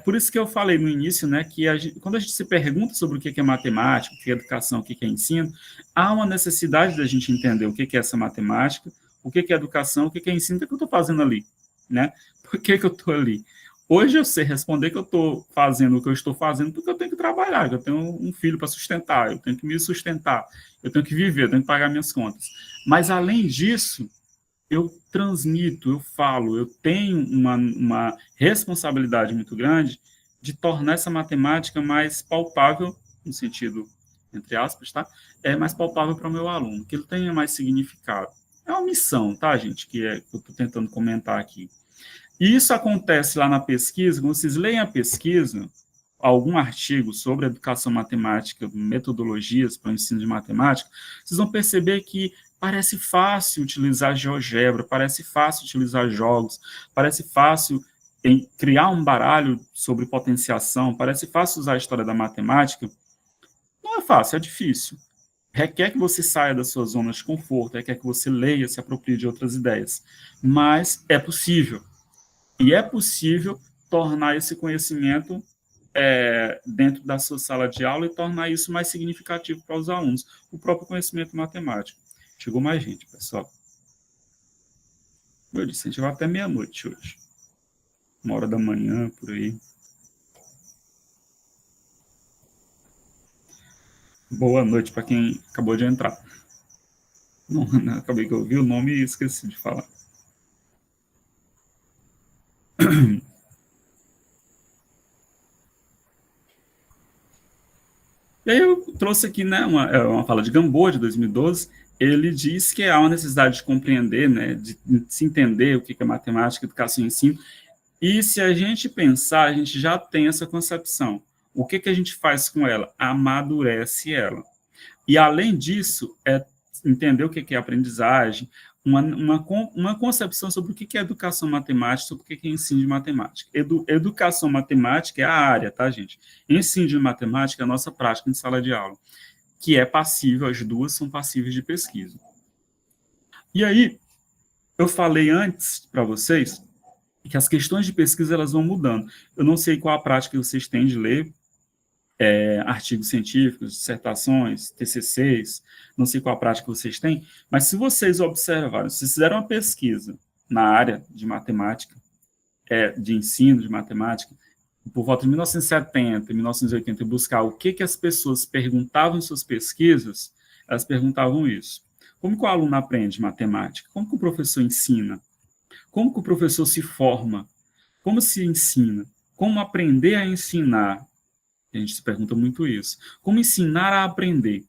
por isso que eu falei no início, né, que quando a gente se pergunta sobre o que é matemática, o que é educação, o que é ensino, há uma necessidade da gente entender o que é essa matemática, o que é educação, o que é ensino, o que eu estou fazendo ali, né? Por que eu estou ali? Hoje eu sei responder que eu estou fazendo o que eu estou fazendo porque eu tenho que trabalhar, que eu tenho um filho para sustentar, eu tenho que me sustentar, eu tenho que viver, eu tenho que pagar minhas contas. Mas, além disso, eu transmito, eu falo, eu tenho uma responsabilidade muito grande de tornar essa matemática mais palpável, no sentido, entre aspas, tá? Mais palpável para o meu aluno, que ele tenha mais significado. É uma missão, tá, gente, que eu estou tentando comentar aqui. E isso acontece lá na pesquisa, quando vocês leem a pesquisa, algum artigo sobre educação matemática, metodologias para o ensino de matemática, vocês vão perceber que parece fácil utilizar GeoGebra, parece fácil utilizar jogos, parece fácil criar um baralho sobre potenciação, parece fácil usar a história da matemática. Não é fácil, é difícil. Requer que você saia da sua zona de conforto, requer que você leia, se aproprie de outras ideias. Mas é possível. E é possível tornar esse conhecimento dentro da sua sala de aula e tornar isso mais significativo para os alunos. O próprio conhecimento matemático. Chegou mais gente, pessoal. Eu disse, a gente vai até meia-noite hoje. 1h da manhã, por aí. Boa noite para quem acabou de entrar. Não, acabei que eu ouvi o nome e esqueci de falar. E aí eu trouxe aqui, né, uma fala de Gamboa, de 2012. Ele diz que há uma necessidade de compreender, né, de se entender o que é matemática, educação e ensino. E se a gente pensar, a gente já tem essa concepção. O que a gente faz com ela? Amadurece ela. E, além disso, entender o que é aprendizagem, uma concepção sobre o que é educação matemática, sobre o que é ensino de matemática. Educação matemática é a área, tá, gente? Ensino de matemática é a nossa prática em sala de aula, que é passível, as duas são passíveis de pesquisa. E aí, eu falei antes para vocês que as questões de pesquisa elas vão mudando. Eu não sei qual a prática que vocês têm de ler artigos científicos, dissertações, TCCs, não sei qual a prática que vocês têm, mas se vocês observarem, se fizeram uma pesquisa na área de matemática, de ensino de matemática, por volta de 1970, 1980, e buscar o que as pessoas perguntavam em suas pesquisas, elas perguntavam isso. Como que o aluno aprende matemática? Como que o professor ensina? Como que o professor se forma? Como se ensina? Como aprender a ensinar? A gente se pergunta muito isso. Como ensinar a aprender?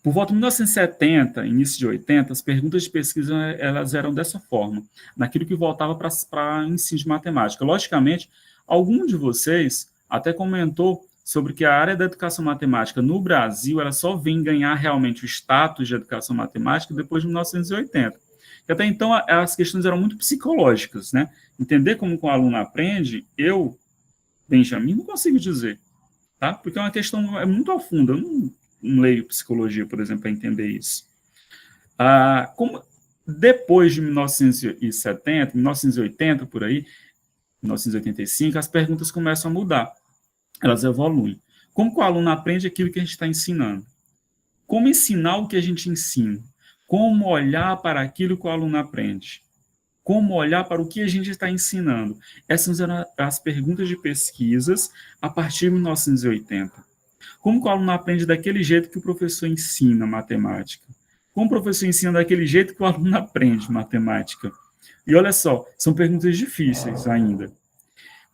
Por volta de 1970, início de 80, as perguntas de pesquisa elas eram dessa forma, naquilo que voltava para ensino de matemática. Logicamente, algum de vocês até comentou sobre que a área da educação matemática no Brasil ela só vem ganhar realmente o status de educação matemática depois de 1980. E até então, as questões eram muito psicológicas, né? Entender como o aluno aprende, eu, Benjamin, não consigo dizer, tá? Porque é uma questão muito profunda. Eu não leio psicologia, por exemplo, para entender isso. Como depois de 1970, 1980, por aí, 1985, as perguntas começam a mudar. Elas evoluem. Como que o aluno aprende aquilo que a gente está ensinando? Como ensinar o que a gente ensina? Como olhar para aquilo que o aluno aprende? Como olhar para o que a gente está ensinando? Essas eram as perguntas de pesquisas a partir de 1980. Como que o aluno aprende daquele jeito que o professor ensina matemática? Como o professor ensina daquele jeito que o aluno aprende matemática? E olha só, são perguntas difíceis ainda.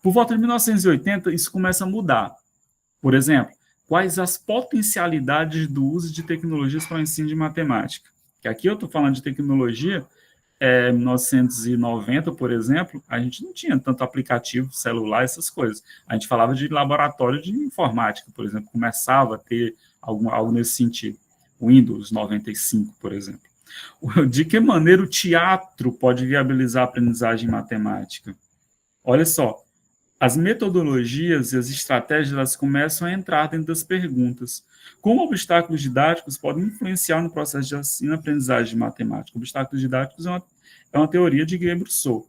Por volta de 1980, isso começa a mudar. Por exemplo, quais as potencialidades do uso de tecnologias para o ensino de matemática? Que aqui eu estou falando de tecnologia, em 1990, por exemplo, a gente não tinha tanto aplicativo, celular, essas coisas. A gente falava de laboratório de informática, por exemplo, começava a ter algo nesse sentido. Windows 95, por exemplo. De que maneira o teatro pode viabilizar a aprendizagem matemática? Olha só, as metodologias e as estratégias elas começam a entrar dentro das perguntas. Como obstáculos didáticos podem influenciar no processo de ensino-aprendizagem de matemática? Obstáculos didáticos é uma teoria de Guy-Brusseau.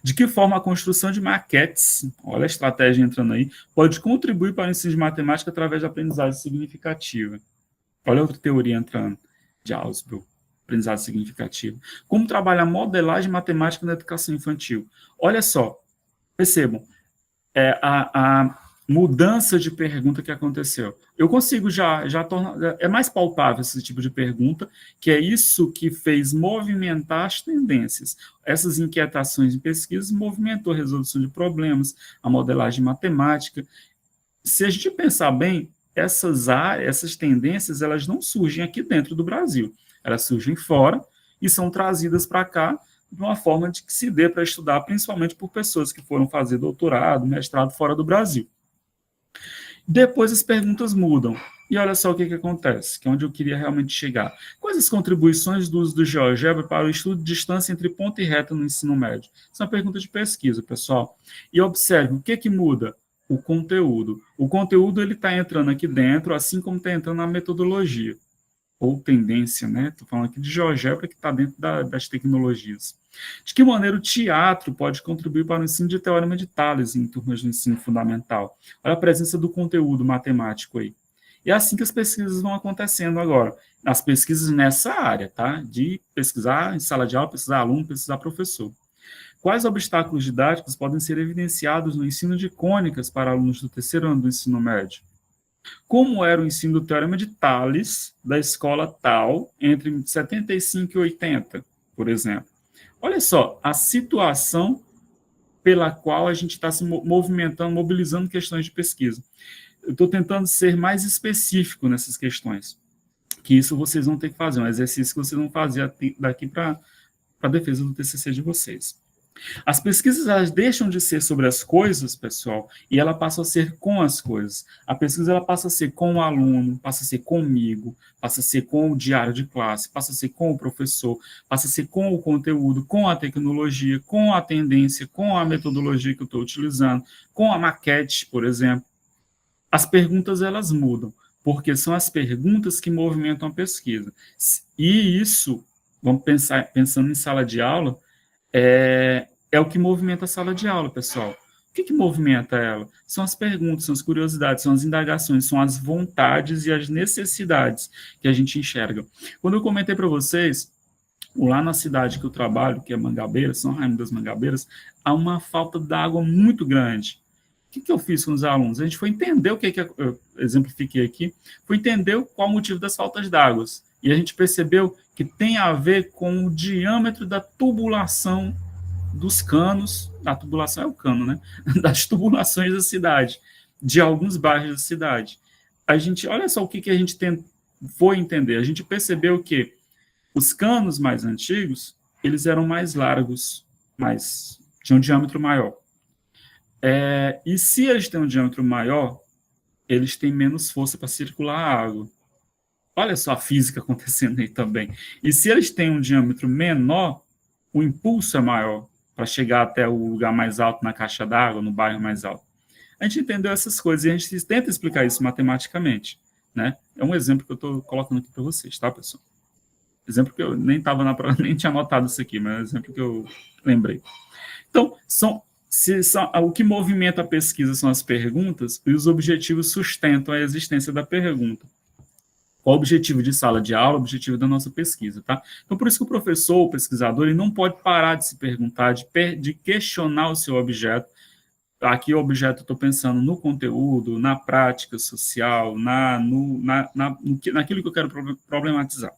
De que forma a construção de maquetes, olha a estratégia entrando aí, pode contribuir para o ensino de matemática através da aprendizagem significativa? Olha outra teoria entrando, de Ausubel, aprendizagem significativa. Como trabalhar modelagem matemática na educação infantil? Olha só, percebam, a mudança de pergunta que aconteceu. Eu consigo já tornar... É mais palpável esse tipo de pergunta, que é isso que fez movimentar as tendências. Essas inquietações em pesquisa movimentou a resolução de problemas, a modelagem matemática. Se a gente pensar bem, essas tendências elas não surgem aqui dentro do Brasil. Elas surgem fora e são trazidas para cá de uma forma de que se dê para estudar, principalmente por pessoas que foram fazer doutorado, mestrado fora do Brasil. Depois as perguntas mudam. E olha só o que acontece, que é onde eu queria realmente chegar. Quais as contribuições do uso do GeoGebra para o estudo de distância entre ponto e reta no ensino médio? Isso é uma pergunta de pesquisa, pessoal. E observe, o que muda? O conteúdo. O conteúdo está entrando aqui dentro, assim como está entrando na metodologia, ou tendência, né? Estou falando aqui de GeoGebra, que está dentro das tecnologias. De que maneira o teatro pode contribuir para o ensino de Teorema de Tales em turmas de ensino fundamental? Olha a presença do conteúdo matemático aí. E é assim que as pesquisas vão acontecendo agora. As pesquisas nessa área, tá? De pesquisar em sala de aula, pesquisar aluno, pesquisar professor. Quais obstáculos didáticos podem ser evidenciados no ensino de cônicas para alunos do terceiro ano do ensino médio? Como era o ensino do Teorema de Tales da escola tal entre 75 e 80, por exemplo? Olha só, a situação pela qual a gente está se movimentando, mobilizando questões de pesquisa. Eu estou tentando ser mais específico nessas questões, que isso vocês vão ter que fazer, um exercício que vocês vão fazer daqui para a defesa do TCC de vocês. As pesquisas, elas deixam de ser sobre as coisas, pessoal, e ela passa a ser com as coisas. A pesquisa, ela passa a ser com o aluno, passa a ser comigo, passa a ser com o diário de classe, passa a ser com o professor, passa a ser com o conteúdo, com a tecnologia, com a tendência, com a metodologia que eu estou utilizando, com a maquete, por exemplo. As perguntas, elas mudam, porque são as perguntas que movimentam a pesquisa. E isso, vamos pensando em sala de aula, é o que movimenta a sala de aula, pessoal. O que movimenta ela? São as perguntas, são as curiosidades, são as indagações, são as vontades e as necessidades que a gente enxerga. Quando eu comentei para vocês, lá na cidade que eu trabalho, que é Mangabeiras, São Raimundo das Mangabeiras, há uma falta d'água muito grande. O que eu fiz com os alunos? A gente foi entender o que eu exemplifiquei aqui, foi entender qual o motivo das faltas d'água. E a gente percebeu que tem a ver com o diâmetro da tubulação dos canos, a tubulação é o cano, né? Das tubulações da cidade, de alguns bairros da cidade. A gente, olha só o que a gente foi entender. A gente percebeu que os canos mais antigos, eles eram mais largos, tinham um diâmetro maior. E se eles têm um diâmetro maior, eles têm menos força para circular a água. Olha só a física acontecendo aí também. E se eles têm um diâmetro menor, o impulso é maior para chegar até o lugar mais alto na caixa d'água, no bairro mais alto. A gente entendeu essas coisas e a gente tenta explicar isso matematicamente, né? É um exemplo que eu estou colocando aqui para vocês, tá, pessoal? Exemplo que eu nem estava nem tinha anotado isso aqui, mas é um exemplo que eu lembrei. Então, o que movimenta a pesquisa são as perguntas e os objetivos sustentam a existência da pergunta. Qual o objetivo de sala de aula, o objetivo da nossa pesquisa, tá? Então, por isso que o professor, o pesquisador, ele não pode parar de se perguntar, de questionar o seu objeto. Aqui o objeto, estou pensando no conteúdo, na prática social, naquilo que eu quero problematizar,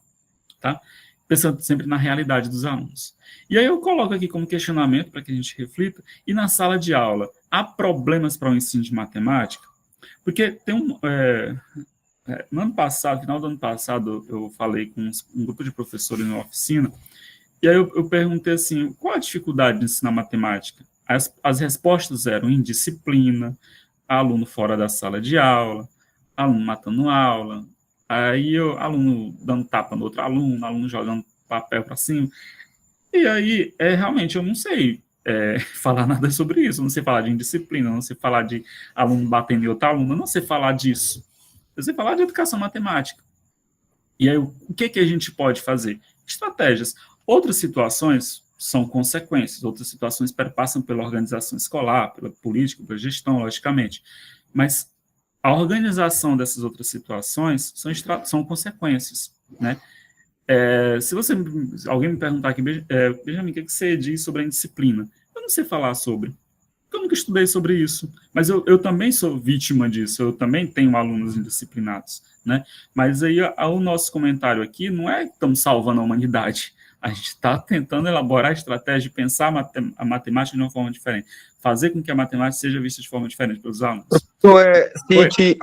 tá? Pensando sempre na realidade dos alunos. E aí eu coloco aqui como questionamento para que a gente reflita, e na sala de aula, há problemas para o ensino de matemática? Porque tem no ano passado, final do ano passado, eu falei com um grupo de professores na oficina, e aí eu perguntei assim, qual a dificuldade de ensinar matemática? As respostas eram indisciplina, aluno fora da sala de aula, aluno matando aula, aí aluno dando tapa no outro aluno jogando papel para cima. E aí, realmente, eu não sei falar nada sobre isso, eu não sei falar de indisciplina, eu não sei falar de aluno batendo em outro aluno, eu não sei falar disso. Eu sei falar de educação matemática. E aí, o que a gente pode fazer? Estratégias. Outras situações são consequências, outras situações perpassam pela organização escolar, pela política, pela gestão, logicamente. Mas a organização dessas outras situações são consequências, né? Se alguém me perguntar aqui, Benjamin, o que você diz sobre a indisciplina? Eu não sei falar sobre. Eu nunca estudei sobre isso, mas eu também sou vítima disso, eu também tenho alunos indisciplinados, né? Mas aí o nosso comentário aqui não é que estamos salvando a humanidade, a gente está tentando elaborar a estratégia de pensar a matemática de uma forma diferente, fazer com que a matemática seja vista de forma diferente pelos alunos. Cite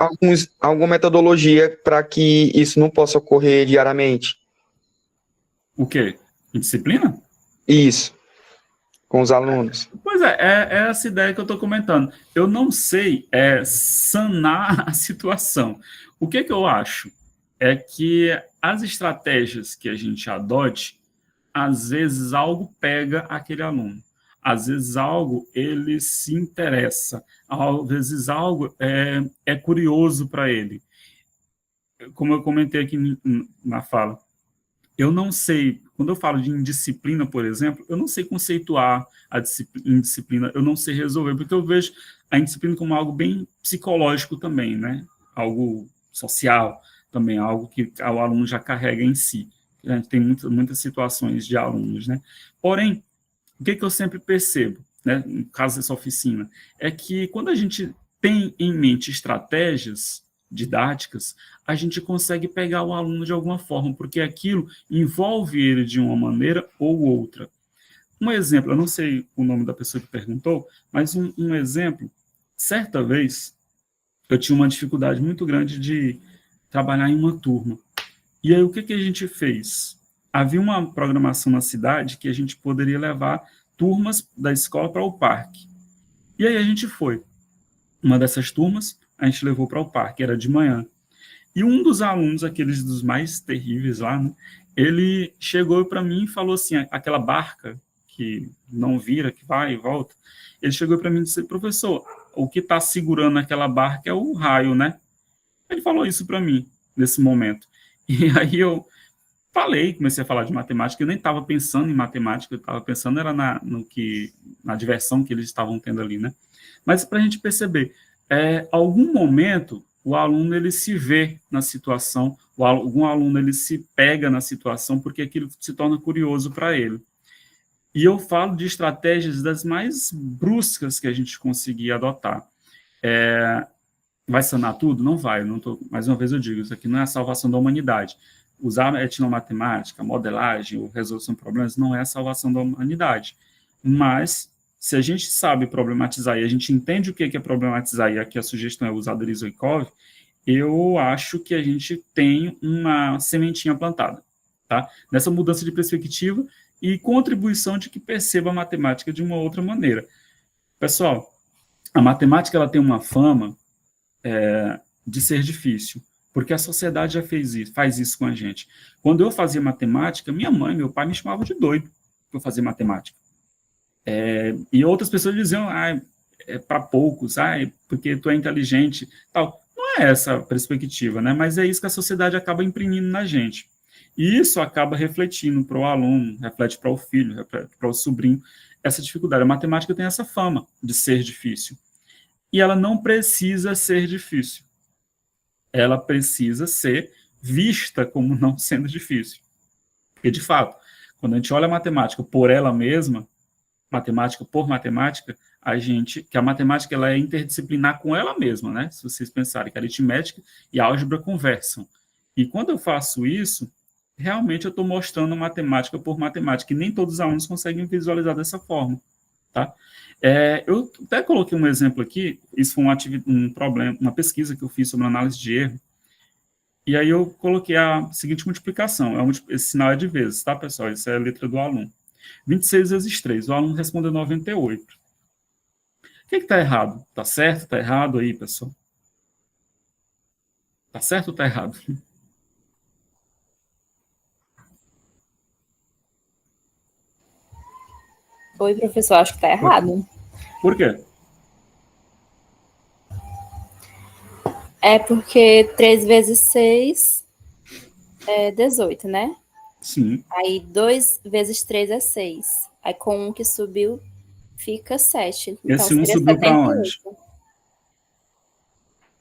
alguma metodologia para que isso não possa ocorrer diariamente. O quê? Indisciplina? Isso. com os alunos? Pois é essa ideia que eu estou comentando. Eu não sei sanar a situação. O que eu acho é que as estratégias que a gente adote, às vezes algo pega aquele aluno, às vezes algo ele se interessa, às vezes algo é curioso para ele. Como eu comentei aqui na fala, eu não sei, quando eu falo de indisciplina, por exemplo, eu não sei conceituar a indisciplina, eu não sei resolver, porque eu vejo a indisciplina como algo bem psicológico também, né? Algo social também, algo que o aluno já carrega em si. A gente tem muitas situações de alunos, né? Porém, o que eu sempre percebo, né, no caso dessa oficina, é que quando a gente tem em mente estratégias didáticas, a gente consegue pegar o aluno de alguma forma, porque aquilo envolve ele de uma maneira ou outra. Um exemplo, eu não sei o nome da pessoa que perguntou, mas um exemplo, certa vez, eu tinha uma dificuldade muito grande de trabalhar em uma turma. E aí, o que a gente fez? Havia uma programação na cidade que a gente poderia levar turmas da escola para o parque. E aí a gente foi. Uma dessas turmas, a gente levou para o parque, era de manhã. E um dos alunos, aqueles dos mais terríveis lá, né, ele chegou para mim e falou assim, aquela barca que não vira, que vai e volta, ele chegou para mim e disse, professor, o que está segurando aquela barca é o raio, né? Ele falou isso para mim, nesse momento. E aí eu comecei a falar de matemática, eu nem estava pensando em matemática, eu estava pensando era na diversão que eles estavam tendo ali, né? Mas para a gente perceber, algum momento o aluno ele se vê na situação, algum aluno ele se pega na situação porque aquilo se torna curioso para ele. E eu falo de estratégias das mais bruscas que a gente conseguir adotar. Vai sanar tudo? Não vai. Não tô, mais uma vez eu digo, isso aqui não é a salvação da humanidade. Usar etnomatemática, modelagem ou resolução de problemas não é a salvação da humanidade. Mas, se a gente sabe problematizar e a gente entende o que é problematizar, e aqui a sugestão é usar Derizoikov, eu acho que a gente tem uma sementinha plantada, tá? Nessa mudança de perspectiva e contribuição de que perceba a matemática de uma outra maneira. Pessoal, a matemática ela tem uma fama de ser difícil, porque a sociedade já faz isso com a gente. Quando eu fazia matemática, minha mãe, meu pai me chamavam de doido por fazer matemática. E outras pessoas diziam, é para poucos, porque tu é inteligente, tal. Não é essa a perspectiva, né? Mas é isso que a sociedade acaba imprimindo na gente. E isso acaba refletindo para o aluno, reflete para o filho, reflete para o sobrinho, essa dificuldade. A matemática tem essa fama de ser difícil. E ela não precisa ser difícil. Ela precisa ser vista como não sendo difícil. Porque, de fato, quando a gente olha a matemática por ela mesma, matemática por matemática, que a matemática ela é interdisciplinar com ela mesma, né? Se vocês pensarem que a aritmética e a álgebra conversam. E quando eu faço isso, realmente eu estou mostrando matemática por matemática, e nem todos os alunos conseguem visualizar dessa forma, tá? Eu até coloquei um exemplo aqui, isso foi um problema, uma pesquisa que eu fiz sobre análise de erro, e aí eu coloquei a seguinte multiplicação, esse sinal é de vezes, tá, pessoal? Isso é a letra do aluno. 26 vezes 3, o aluno respondeu 98. O que está errado? Está certo? Está errado aí, pessoal? Está certo ou está errado? Oi, professor, acho que está errado. Por quê? É porque 3 vezes 6 é 18, né? Sim. Aí 2 vezes 3 é 6. Aí com 1 que subiu, fica 7. Então Esse 1 seria subiu para onde?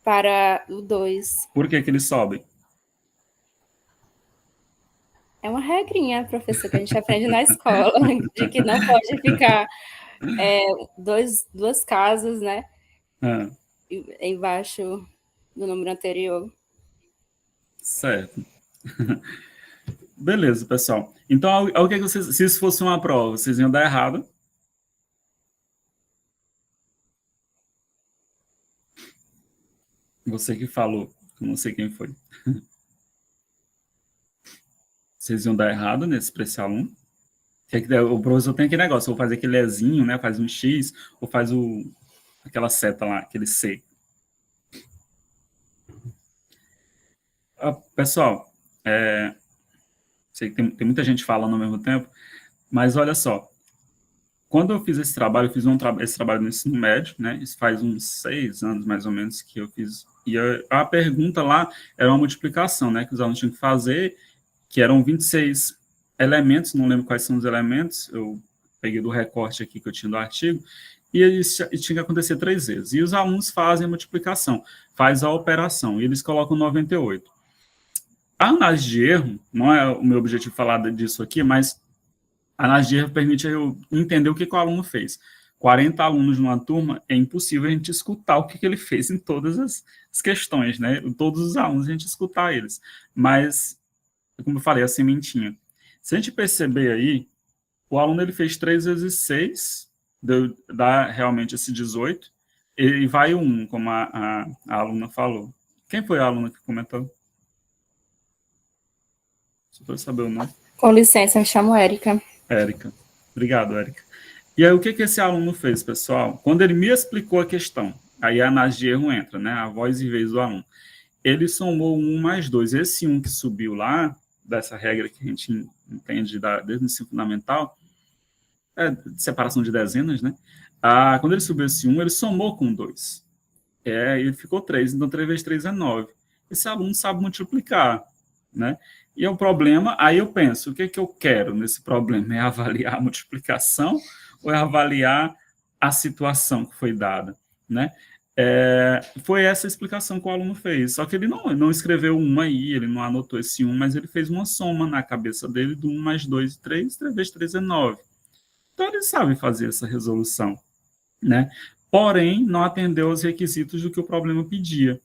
Para o 2. Por que eles sobem? É uma regrinha, professor, que a gente aprende na escola, de que não pode ficar duas casas, né? Embaixo do número anterior. Certo. Beleza, pessoal. Então, o que se isso fosse uma prova, vocês iam dar errado. Você que falou, eu não sei quem foi. Vocês iam dar errado para esse aluno. O professor tem aquele negócio, ou faz aquele Ezinho, né? Faz um X, ou faz aquela seta lá, aquele C. Pessoal, sei que tem muita gente falando ao mesmo tempo, mas olha só, quando eu fiz esse trabalho, eu fiz esse trabalho no ensino médio, né? Isso faz uns 6 anos, mais ou menos, que eu fiz. E a pergunta lá era uma multiplicação, né? Que os alunos tinham que fazer, que eram 26 elementos, não lembro quais são os elementos, eu peguei do recorte aqui que eu tinha do artigo, e tinha que acontecer 3 vezes. E os alunos fazem a multiplicação, faz a operação, e eles colocam 98. A análise de erro, não é o meu objetivo falar disso aqui, mas a análise de erro permite eu entender o que o aluno fez. 40 alunos numa turma, é impossível a gente escutar o que ele fez em todas as questões, né? Todos os alunos, a gente escutar eles. Mas, como eu falei, a sementinha. Se a gente perceber aí, o aluno ele fez 3 vezes 6, dá realmente esse 18, e vai o 1, como a aluna falou. Quem foi a aluna que comentou? Só para saber o nome. Com licença, me chamo Érica. Érica. Obrigado, Érica. E aí, o que esse aluno fez, pessoal? Quando ele me explicou a questão, aí a análise de erro entra, né? A voz e vez do aluno. Ele somou 1 mais 2. Esse 1 que subiu lá, dessa regra que a gente entende desde o ensino fundamental, de separação de dezenas, né? Quando ele subiu esse 1, ele somou com 2. Ele ficou 3. Então, 3 vezes 3 é 9. Esse aluno sabe multiplicar, né? E o problema, aí eu penso, o que eu quero nesse problema? É avaliar a multiplicação ou é avaliar a situação que foi dada, né? Foi essa a explicação que o aluno fez. Só que ele não escreveu 1 aí, ele não anotou esse 1, mas ele fez uma soma na cabeça dele do 1 mais 2 e 3, 3 vezes 3 é 9. Então, ele sabe fazer essa resolução, né? Porém, não atendeu aos requisitos do que o problema pedia.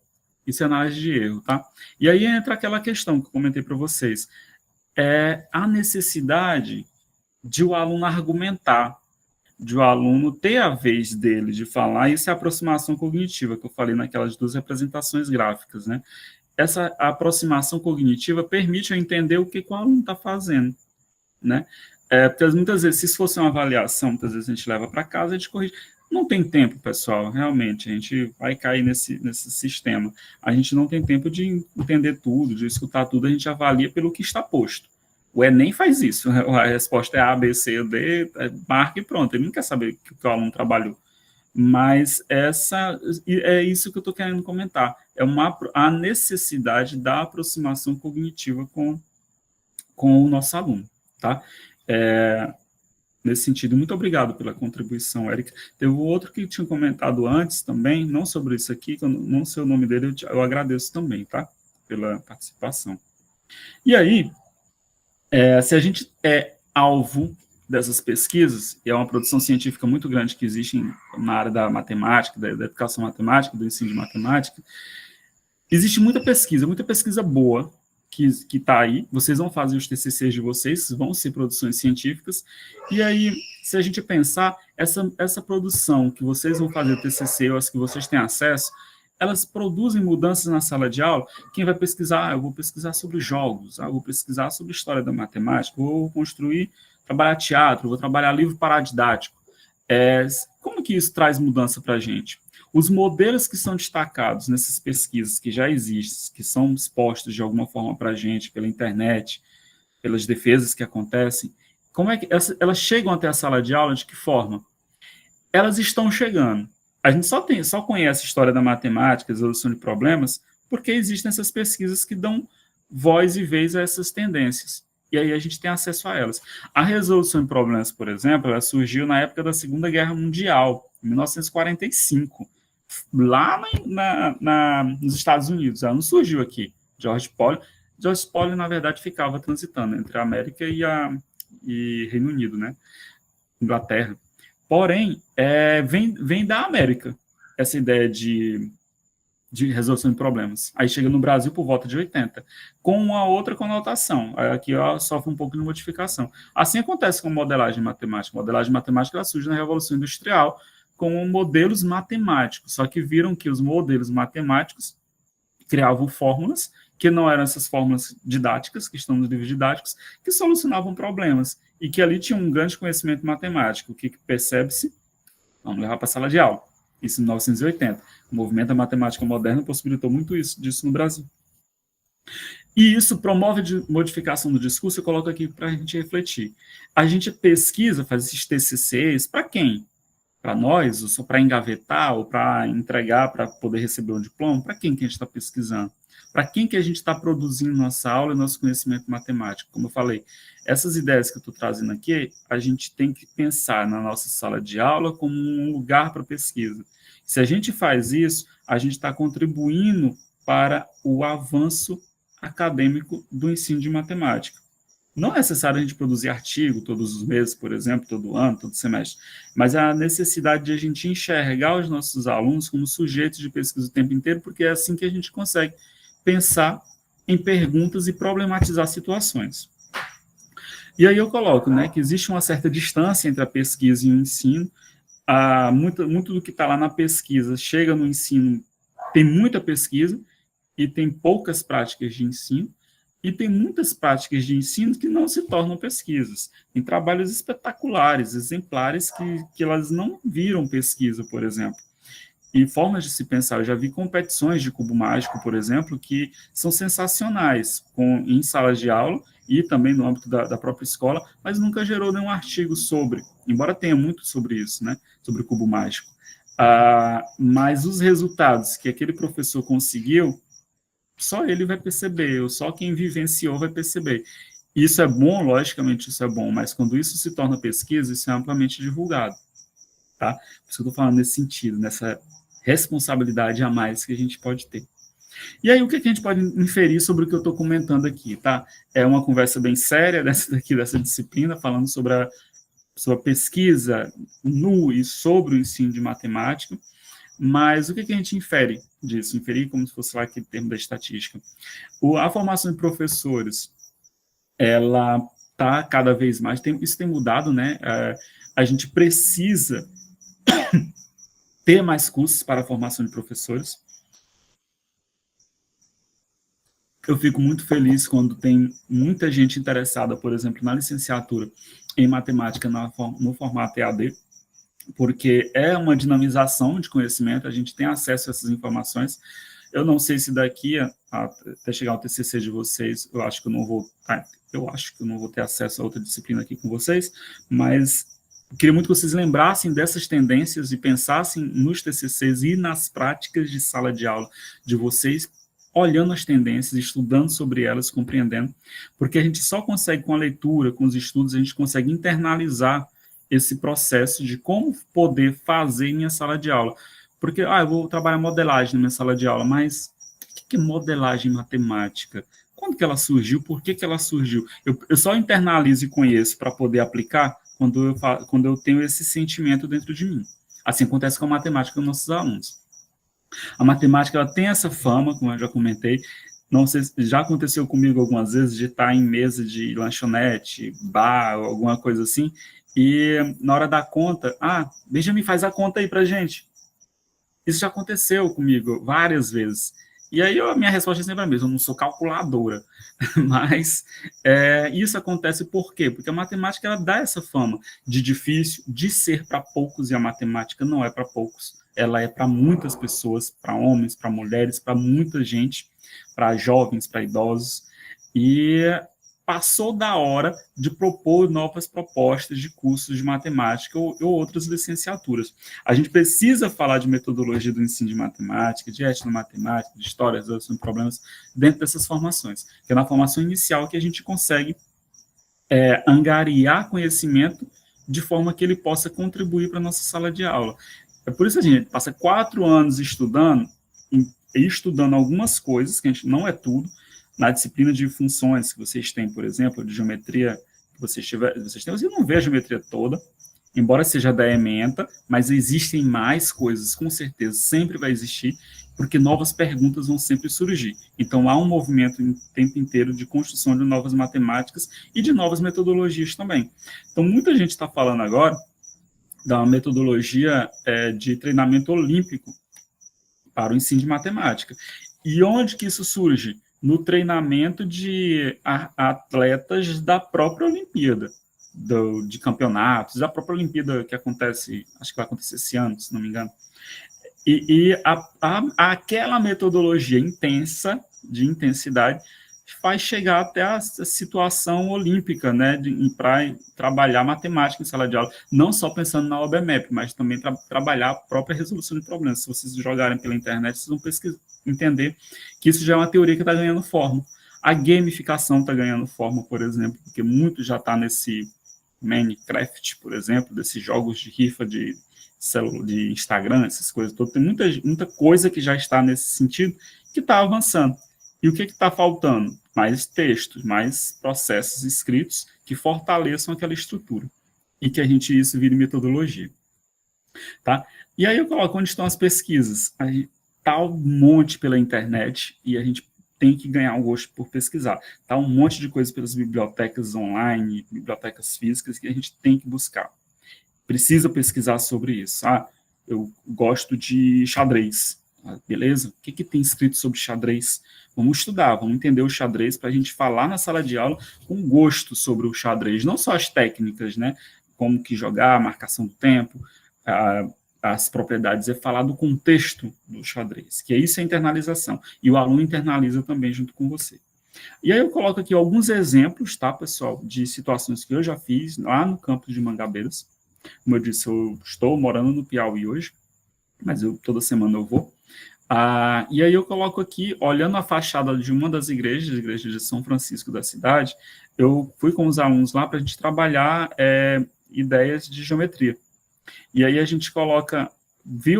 Isso é análise de erro, tá? E aí entra aquela questão que eu comentei para vocês. A necessidade de o aluno argumentar, de o aluno ter a vez dele de falar, isso é a aproximação cognitiva, que eu falei naquelas 2 representações gráficas, né? Essa aproximação cognitiva permite eu entender o que o aluno está fazendo, né? Porque muitas vezes, se fosse uma avaliação, muitas vezes a gente leva para casa e a gente corrige. Não tem tempo, pessoal, realmente, a gente vai cair nesse sistema. A gente não tem tempo de entender tudo, de escutar tudo, a gente avalia pelo que está posto. O Enem faz isso, a resposta é A, B, C, D, marca e pronto, ele não quer saber o que o aluno trabalhou. Mas é isso que eu estou querendo comentar, a necessidade da aproximação cognitiva com o nosso aluno, tá? Nesse sentido, muito obrigado pela contribuição, Érica. Teve outro que tinha comentado antes também, não sobre isso aqui, que eu não sei o nome dele, eu agradeço também, tá? Pela participação. E aí, se a gente é alvo dessas pesquisas, e é uma produção científica muito grande que existe na área da matemática, da educação matemática, do ensino de matemática, existe muita pesquisa boa, que está aí, vocês vão fazer os TCCs de vocês, vão ser produções científicas, e aí, se a gente pensar, essa produção que vocês vão fazer o TCC, ou as que vocês têm acesso, elas produzem mudanças na sala de aula. Quem vai pesquisar? Eu vou pesquisar sobre jogos, eu vou pesquisar sobre história da matemática, vou trabalhar teatro, vou trabalhar livro paradidático. Como que isso traz mudança para a gente? Os modelos que são destacados nessas pesquisas que já existem, que são expostos de alguma forma para a gente, pela internet, pelas defesas que acontecem, como é que elas chegam até a sala de aula? De que forma? Elas estão chegando. A gente só conhece a história da matemática, a resolução de problemas, porque existem essas pesquisas que dão voz e vez a essas tendências. E aí a gente tem acesso a elas. A resolução de problemas, por exemplo, ela surgiu na época da Segunda Guerra Mundial, em 1945, lá nos Estados Unidos. Ela não surgiu aqui. George Pauly, na verdade, ficava transitando entre a América e Reino Unido, né? Inglaterra. Porém, vem da América, essa ideia de resolução de problemas. Aí chega no Brasil por volta de 80, com uma outra conotação. Aqui sofre um pouco de modificação. Assim acontece com modelagem matemática. A modelagem matemática ela surge na Revolução Industrial com modelos matemáticos, só que viram que os modelos matemáticos criavam fórmulas que não eram essas fórmulas didáticas, que estão nos livros didáticos, que solucionavam problemas, e que ali tinha um grande conhecimento matemático. O que percebe-se? Vamos levar para a sala de aula. Isso em 1980. O movimento da matemática moderna possibilitou muito disso no Brasil. E isso promove modificação do discurso, eu coloco aqui para a gente refletir. A gente pesquisa, faz esses TCCs, para quem? Para nós, ou só para engavetar, ou para entregar, para poder receber um diploma? Para quem que a gente está pesquisando? Para quem que a gente está produzindo nossa aula e nosso conhecimento matemático? Como eu falei, essas ideias que eu estou trazendo aqui, a gente tem que pensar na nossa sala de aula como um lugar para pesquisa. Se a gente faz isso, a gente está contribuindo para o avanço acadêmico do ensino de matemática. Não é necessário a gente produzir artigo todos os meses, por exemplo, todo ano, todo semestre, mas a necessidade de a gente enxergar os nossos alunos como sujeitos de pesquisa o tempo inteiro, porque é assim que a gente consegue pensar em perguntas e problematizar situações. E aí eu coloco, né, que existe uma certa distância entre a pesquisa e o ensino. Muito do que está lá na pesquisa chega no ensino, tem muita pesquisa e tem poucas práticas de ensino, e tem muitas práticas de ensino que não se tornam pesquisas. Tem trabalhos espetaculares, exemplares, que elas não viram pesquisa, por exemplo. E formas de se pensar, eu já vi competições de cubo mágico, por exemplo, que são sensacionais, em salas de aula e também no âmbito da própria escola, mas nunca gerou nenhum artigo sobre, embora tenha muito sobre isso, né, sobre o cubo mágico. Mas os resultados que aquele professor conseguiu, só ele vai perceber, ou só quem vivenciou vai perceber. Isso é bom, logicamente isso é bom, mas quando isso se torna pesquisa, isso é amplamente divulgado, tá? Por isso que eu estou falando nesse sentido, nessa responsabilidade a mais que a gente pode ter. E aí, o que a gente pode inferir sobre o que eu estou comentando aqui, tá? É uma conversa bem séria dessa disciplina, falando sobre a pesquisa no e sobre o ensino de matemática, mas o que a gente infere disso? Inferir como se fosse lá aquele termo da estatística. A formação de professores, ela está cada vez mais, isso tem mudado, né? A gente precisa ter mais cursos para a formação de professores. Eu fico muito feliz quando tem muita gente interessada, por exemplo, na licenciatura em matemática no formato EAD, porque é uma dinamização de conhecimento, a gente tem acesso a essas informações. Eu não sei se daqui até chegar ao TCC de vocês, eu acho que eu não vou ter acesso a outra disciplina aqui com vocês, mas queria muito que vocês lembrassem dessas tendências e pensassem nos TCCs e nas práticas de sala de aula de vocês, olhando as tendências, estudando sobre elas, compreendendo, porque a gente só consegue, com a leitura, com os estudos, a gente consegue internalizar esse processo de como poder fazer em minha sala de aula. Porque, eu vou trabalhar modelagem na minha sala de aula, mas o que é modelagem matemática? Quando que ela surgiu? Por que ela surgiu? Eu só internalizo e conheço para poder aplicar quando eu tenho esse sentimento dentro de mim. Assim acontece com a matemática dos nossos alunos. A matemática ela tem essa fama, como eu já comentei, não sei se já aconteceu comigo algumas vezes de estar em mesa de lanchonete, bar, alguma coisa assim, e na hora da conta, Benjamin, faz a conta aí pra gente. Isso já aconteceu comigo várias vezes. E aí a minha resposta é sempre a mesma, eu não sou calculadora. Mas isso acontece por quê? Porque a matemática ela dá essa fama de difícil, de ser para poucos, e a matemática não é para poucos. Ela é para muitas pessoas, para homens, para mulheres, para muita gente, para jovens, para idosos. E passou da hora de propor novas propostas de cursos de matemática ou outras licenciaturas. A gente precisa falar de metodologia do ensino de matemática, de etnomatemática, de história, resolução de problemas, dentro dessas formações, que é na formação inicial que a gente consegue angariar conhecimento de forma que ele possa contribuir para a nossa sala de aula. É por isso que a gente passa 4 anos estudando algumas coisas, que a gente não é tudo, na disciplina de funções que vocês têm, por exemplo, de geometria que vocês têm, você não vê a geometria toda, embora seja da ementa, mas existem mais coisas, com certeza, sempre vai existir, porque novas perguntas vão sempre surgir. Então, há um movimento o tempo inteiro de construção de novas matemáticas e de novas metodologias também. Então, muita gente está falando agora da metodologia de treinamento olímpico para o ensino de matemática. E onde que isso surge? no treinamento de atletas da própria Olimpíada, de campeonatos, da própria Olimpíada que acontece, acho que vai acontecer esse ano, se não me engano. E aquela metodologia intensa, de intensidade, faz chegar até a situação olímpica, né, para trabalhar matemática em sala de aula, não só pensando na OBMAP, mas também trabalhar a própria resolução de problemas. Se vocês jogarem pela internet, vocês vão entender que isso já é uma teoria que está ganhando forma. A gamificação está ganhando forma, por exemplo, porque muito já está nesse Minecraft, por exemplo, desses jogos de rifa de Instagram, essas coisas todas. Tem muita coisa que já está nesse sentido que está avançando. E o que está faltando? Mais textos, mais processos escritos que fortaleçam aquela estrutura e que isso vire metodologia. Tá? E aí eu coloco onde estão as pesquisas. Está um monte pela internet e a gente tem que ganhar um gosto por pesquisar. Está um monte de coisa pelas bibliotecas online, bibliotecas físicas que a gente tem que buscar. Precisa pesquisar sobre isso. Eu gosto de xadrez. Beleza? O que tem escrito sobre xadrez? Vamos estudar, vamos entender o xadrez para a gente falar na sala de aula com gosto sobre o xadrez, não só as técnicas, né? Como que jogar, marcação do tempo, as propriedades, é falar do contexto do xadrez, que isso é internalização, e o aluno internaliza também junto com você. E aí eu coloco aqui alguns exemplos, tá, pessoal, de situações que eu já fiz lá no campus de Mangabeiras. Como eu disse, eu estou morando no Piauí hoje, mas toda semana eu vou. E aí eu coloco aqui, olhando a fachada de uma das igrejas, a igreja de São Francisco da cidade, eu fui com os alunos lá para a gente trabalhar ideias de geometria. E aí a gente coloca,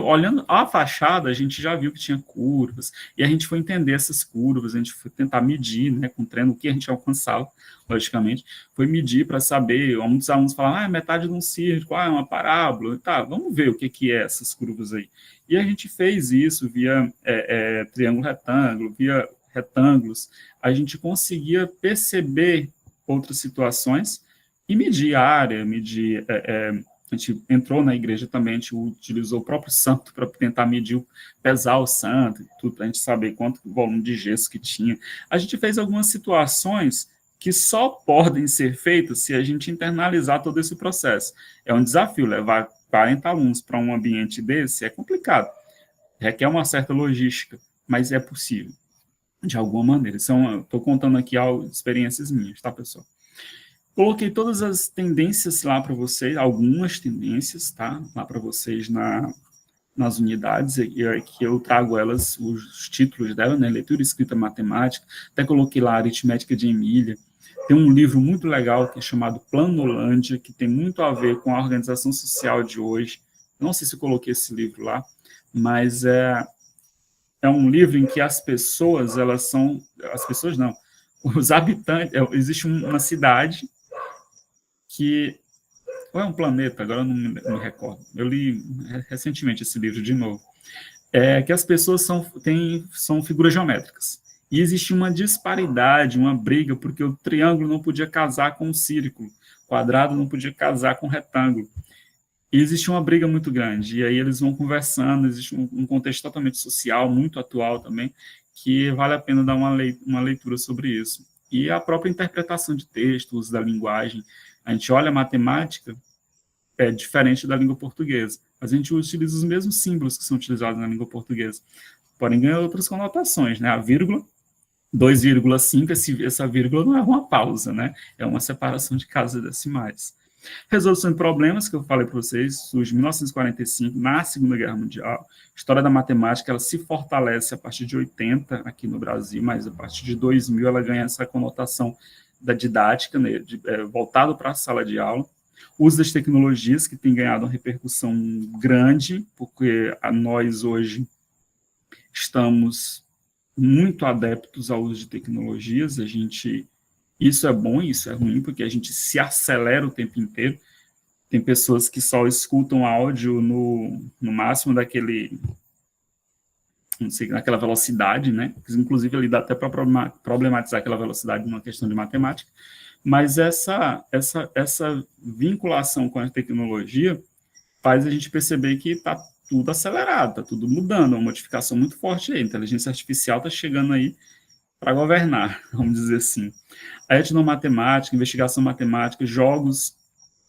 olhando a fachada, a gente já viu que tinha curvas, e a gente foi entender essas curvas, a gente foi tentar medir, né, com o treino, o que a gente alcançava, logicamente, foi medir para saber, muitos alunos falavam, metade de um círculo, é uma parábola, tá, vamos ver o que é essas curvas aí. E a gente fez isso via triângulo retângulo, via retângulos, a gente conseguia perceber outras situações e medir a área, medir... a gente entrou na igreja também, a gente utilizou o próprio santo para tentar medir, pesar o santo, tudo, para a gente saber quanto volume de gesso que tinha. A gente fez algumas situações que só podem ser feitas se a gente internalizar todo esse processo. É um desafio levar 40 alunos para um ambiente desse, é complicado. Requer uma certa logística, mas é possível, de alguma maneira. Estou contando aqui experiências minhas, tá, pessoal? Coloquei todas as tendências lá para vocês, algumas tendências, tá? Lá para vocês nas unidades, que eu trago elas, os títulos dela, né? Leitura, escrita, matemática. Até coloquei lá a aritmética de Emília. Tem um livro muito legal que é chamado Planolândia, que tem muito a ver com a organização social de hoje. Não sei se eu coloquei esse livro lá, mas é um livro em que as pessoas não, os habitantes, existe uma cidade que, ou é um planeta, agora eu não me recordo, eu li recentemente esse livro de novo, que as pessoas são figuras geométricas, e existe uma disparidade, uma briga, porque o triângulo não podia casar com o círculo, o quadrado não podia casar com o retângulo, e existe uma briga muito grande, e aí eles vão conversando, existe um contexto totalmente social, muito atual também, que vale a pena dar uma leitura sobre isso. E a própria interpretação de texto, o uso da linguagem. A gente olha a matemática, é diferente da língua portuguesa, mas a gente utiliza os mesmos símbolos que são utilizados na língua portuguesa, porém ganha outras conotações, né? A vírgula, 2,5, essa vírgula não é uma pausa, né? É uma separação de casas decimais. Resolução de problemas, que eu falei para vocês, surge em 1945, na Segunda Guerra Mundial. A história da matemática, ela se fortalece a partir de 80 aqui no Brasil, mas a partir de 2000 ela ganha essa conotação da didática, né, voltado para a sala de aula. O uso das tecnologias, que tem ganhado uma repercussão grande, porque nós hoje estamos muito adeptos ao uso de tecnologias, isso é bom, isso é ruim, porque a gente se acelera o tempo inteiro. Tem pessoas que só escutam áudio no máximo não sei, naquela velocidade, né? Inclusive, ele dá até para problematizar aquela velocidade numa questão de matemática. Mas essa vinculação com a tecnologia faz a gente perceber que está tudo acelerado, está tudo mudando, uma modificação muito forte aí. A inteligência artificial está chegando aí para governar, vamos dizer assim. A etnomatemática, investigação matemática, jogos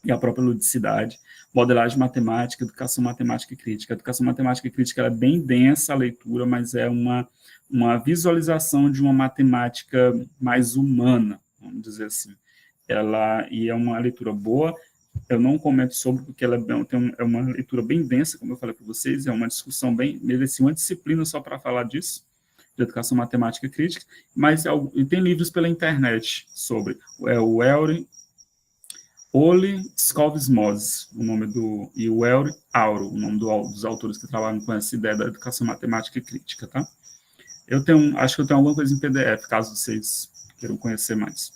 e a própria ludicidade, modelagem matemática, educação matemática e crítica. A educação matemática e crítica ela é bem densa a leitura, mas é uma visualização de uma matemática mais humana, vamos dizer assim. E é uma leitura boa. Eu não comento sobre, porque ela é uma leitura bem densa, como eu falei para vocês, é uma discussão bem, merecia uma disciplina só para falar disso, de educação matemática crítica, mas tem livros pela internet sobre, o Eury Ole Skovsmos, o nome e o Eury Auro, o nome dos autores que trabalham com essa ideia da educação matemática crítica, tá? Acho que eu tenho alguma coisa em PDF, caso vocês queiram conhecer mais.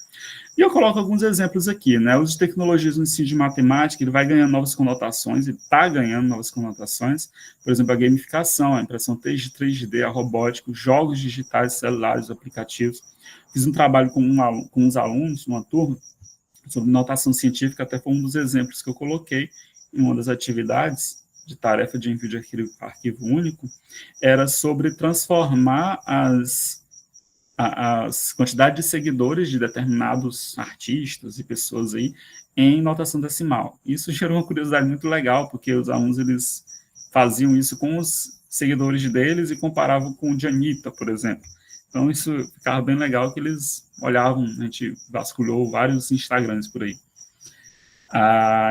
E eu coloco alguns exemplos aqui, né? O uso de tecnologias no ensino de matemática, ele vai ganhando novas conotações, ele está ganhando novas conotações, por exemplo, a gamificação, a impressão 3D, a robótica, os jogos digitais, celulares, aplicativos. Fiz um trabalho com uns alunos, uma turma, sobre notação científica, até foi um dos exemplos que eu coloquei em uma das atividades de tarefa de envio de arquivo único, era sobre transformar as quantidades de seguidores de determinados artistas e pessoas aí em notação decimal. Isso gerou uma curiosidade muito legal, porque os alunos eles faziam isso com os seguidores deles e comparavam com o de Anitta, por exemplo. Então, isso ficava bem legal, que eles olhavam, a gente vasculhou vários Instagrams por aí.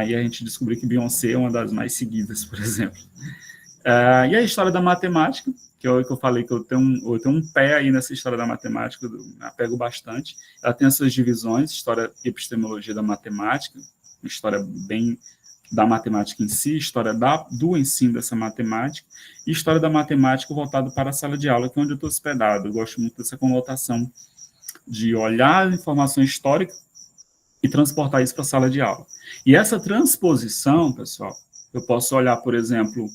E a gente descobriu que Beyoncé é uma das mais seguidas, por exemplo. E a história da matemática, que eu falei que eu tenho um pé aí nessa história da matemática, eu me apego bastante. Ela tem as suas divisões, história e epistemologia da matemática, uma história bem da matemática em si, história do ensino dessa matemática, e história da matemática voltada para a sala de aula, que é onde eu estou hospedado. Eu gosto muito dessa conotação de olhar a informação histórica e transportar isso para a sala de aula. E essa transposição, pessoal, eu posso olhar, por exemplo,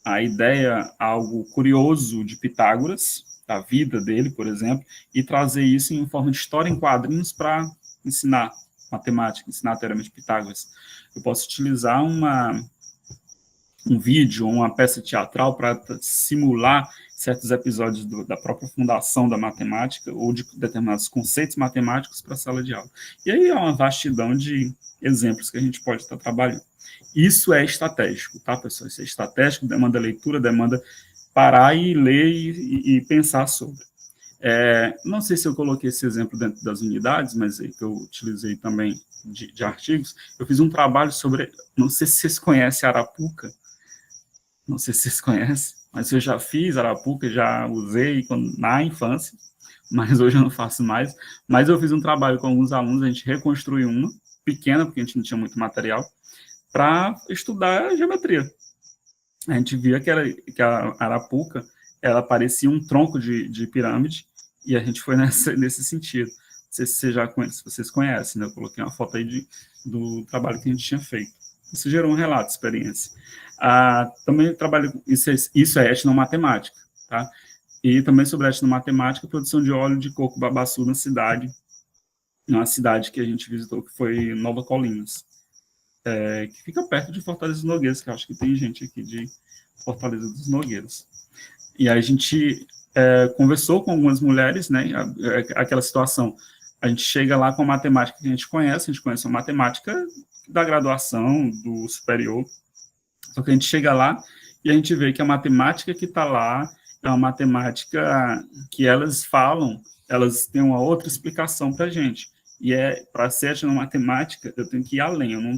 a ideia, algo curioso de Pitágoras, da vida dele, por exemplo, e trazer isso em forma de história em quadrinhos para ensinar matemática, ensinar teorema de Pitágoras. Eu posso utilizar um vídeo, uma peça teatral para simular certos episódios da própria fundação da matemática ou de determinados conceitos matemáticos para a sala de aula. E aí é uma vastidão de exemplos que a gente pode estar trabalhando. Isso é estratégico, tá, pessoal? Isso é estratégico, demanda leitura, demanda parar e ler e pensar sobre. Não sei se eu coloquei esse exemplo dentro das unidades, mas que eu utilizei também de artigos. Eu fiz um trabalho sobre, não sei se vocês conhecem Arapuca, não sei se vocês conhecem, mas eu já fiz Arapuca, já usei na infância, mas hoje eu não faço mais. Mas eu fiz um trabalho com alguns alunos, a gente reconstruiu uma, pequena, porque a gente não tinha muito material, para estudar geometria. A gente via que a Arapuca, ela parecia um tronco de pirâmide, e a gente foi nesse sentido. Não sei se vocês conhecem, né? Eu coloquei uma foto aí do trabalho que a gente tinha feito. Isso gerou um relato, experiência. Também trabalho, isso é etnomatemática, tá? E também sobre etnomatemática, produção de óleo de coco babaçu numa cidade que a gente visitou, que foi Nova Colinas, que fica perto de Fortaleza dos Nogueiras, que eu acho que tem gente aqui de Fortaleza dos Nogueiras. E aí a gente conversou com algumas mulheres, né, aquela situação, a gente chega lá com a matemática que a gente conhece a matemática da graduação, do superior, só que a gente chega lá e a gente vê que a matemática que está lá é uma matemática que elas falam, elas têm uma outra explicação para a gente. E para ser etnomatemática, eu tenho que ir além, eu não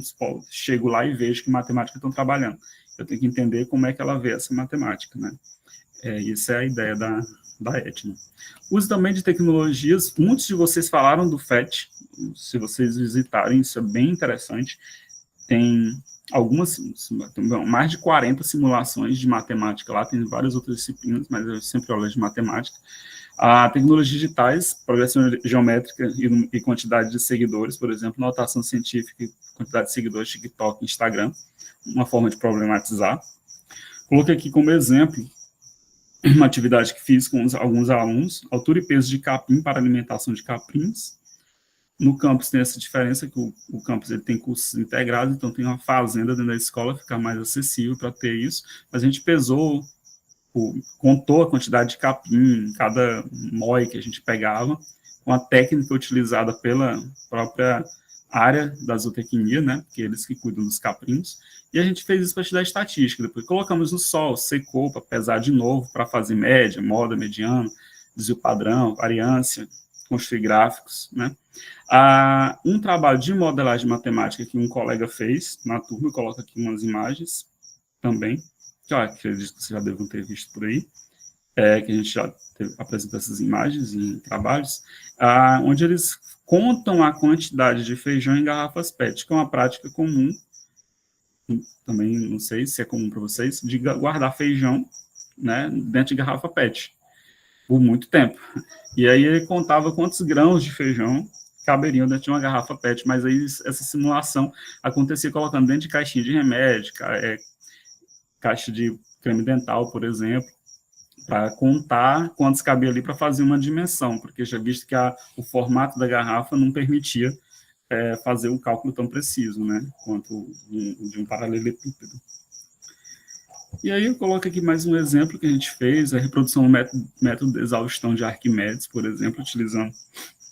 chego lá e vejo que matemática estão trabalhando. Eu tenho que entender como é que ela vê essa matemática, né? Isso é a ideia da etno. Uso também de tecnologias, muitos de vocês falaram do FET, se vocês visitarem, isso é bem interessante. Tem mais de 40 simulações de matemática lá, tem várias outras disciplinas, mas eu sempre olho de matemática. Tecnologias digitais, progressão geométrica e quantidade de seguidores, por exemplo, notação científica, quantidade de seguidores, TikTok, Instagram, uma forma de problematizar. Coloquei aqui como exemplo uma atividade que fiz com alguns alunos, altura e peso de capim para alimentação de capins. No campus tem essa diferença, que o campus ele tem cursos integrados, então tem uma fazenda dentro da escola, fica mais acessível para ter isso, mas a gente pesou contou a quantidade de capim em cada mói que a gente pegava, com a técnica utilizada pela própria área da zootecnia, né, que eles que cuidam dos caprinos, e a gente fez isso para estudar estatística. Depois colocamos no sol, secou para pesar de novo, para fazer média, moda, mediano, desvio padrão, variância, construir gráficos, né. Um trabalho de modelagem matemática que um colega fez na turma, eu coloco aqui umas imagens também, que eu acredito que vocês já devem ter visto por aí, que a gente já apresentou essas imagens em trabalhos, onde eles contam a quantidade de feijão em garrafas PET, que é uma prática comum, também não sei se é comum para vocês, de guardar feijão, né, dentro de garrafa PET, por muito tempo. E aí ele contava quantos grãos de feijão caberiam dentro de uma garrafa PET, mas aí essa simulação acontecia colocando dentro de caixinha de remédio, caixa de creme dental, por exemplo, para contar quantos cabia ali para fazer uma dimensão, porque já visto que o formato da garrafa não permitia fazer um cálculo tão preciso, né, quanto de um paralelepípedo. E aí eu coloco aqui mais um exemplo que a gente fez, a reprodução do método de exaustão de Arquimedes, por exemplo, utilizando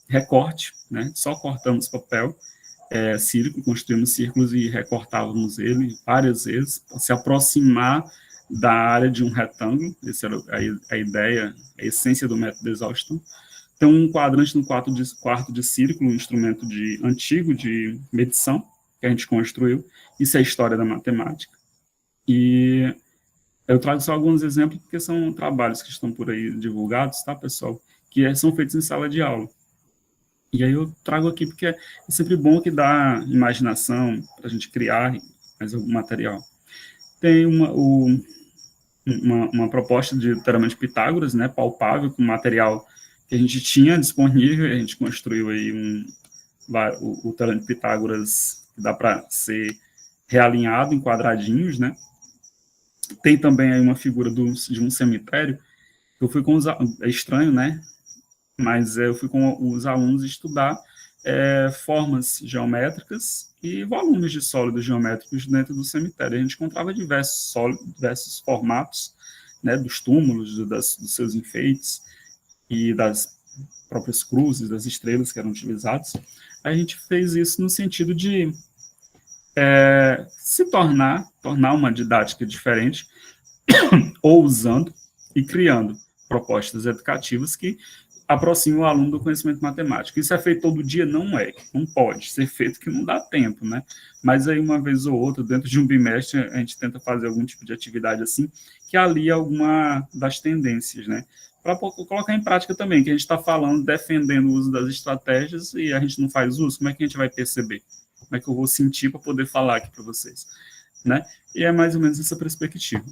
recorte, né, só cortamos papel círico, construímos círculos e recortávamos ele várias vezes, para se aproximar da área de um retângulo. Essa era a ideia, a essência do método de exaustão. Tem um quadrante no quarto de círculo, um instrumento antigo de medição, que a gente construiu. Isso é a história da matemática. E eu trago só alguns exemplos, porque são trabalhos que estão por aí divulgados, tá, pessoal? Que são feitos em sala de aula. E aí eu trago aqui porque é sempre bom que dá imaginação para a gente criar mais algum material. Tem uma proposta de teorema de Pitágoras, né, palpável, com material que a gente tinha disponível, a gente construiu aí o teorema de Pitágoras, que dá para ser realinhado em quadradinhos, né. Tem também aí uma figura de um cemitério, que eu fui com é estranho, né, mas eu fui com os alunos estudar formas geométricas e volumes de sólidos geométricos dentro do cemitério. A gente encontrava diversos formatos, né, dos túmulos, dos seus enfeites e das próprias cruzes, das estrelas que eram utilizadas. A gente fez isso no sentido de se tornar uma didática diferente, ousando e criando propostas educativas que aproxima o aluno do conhecimento matemático. Isso é feito todo dia? Não pode ser feito, que não dá tempo, né? Mas aí, uma vez ou outra, dentro de um bimestre, a gente tenta fazer algum tipo de atividade assim, que alia alguma das tendências, né? Para colocar em prática também, que a gente está falando, defendendo o uso das estratégias e a gente não faz uso, como é que a gente vai perceber? Como é que eu vou sentir para poder falar aqui para vocês, né? E é mais ou menos essa perspectiva.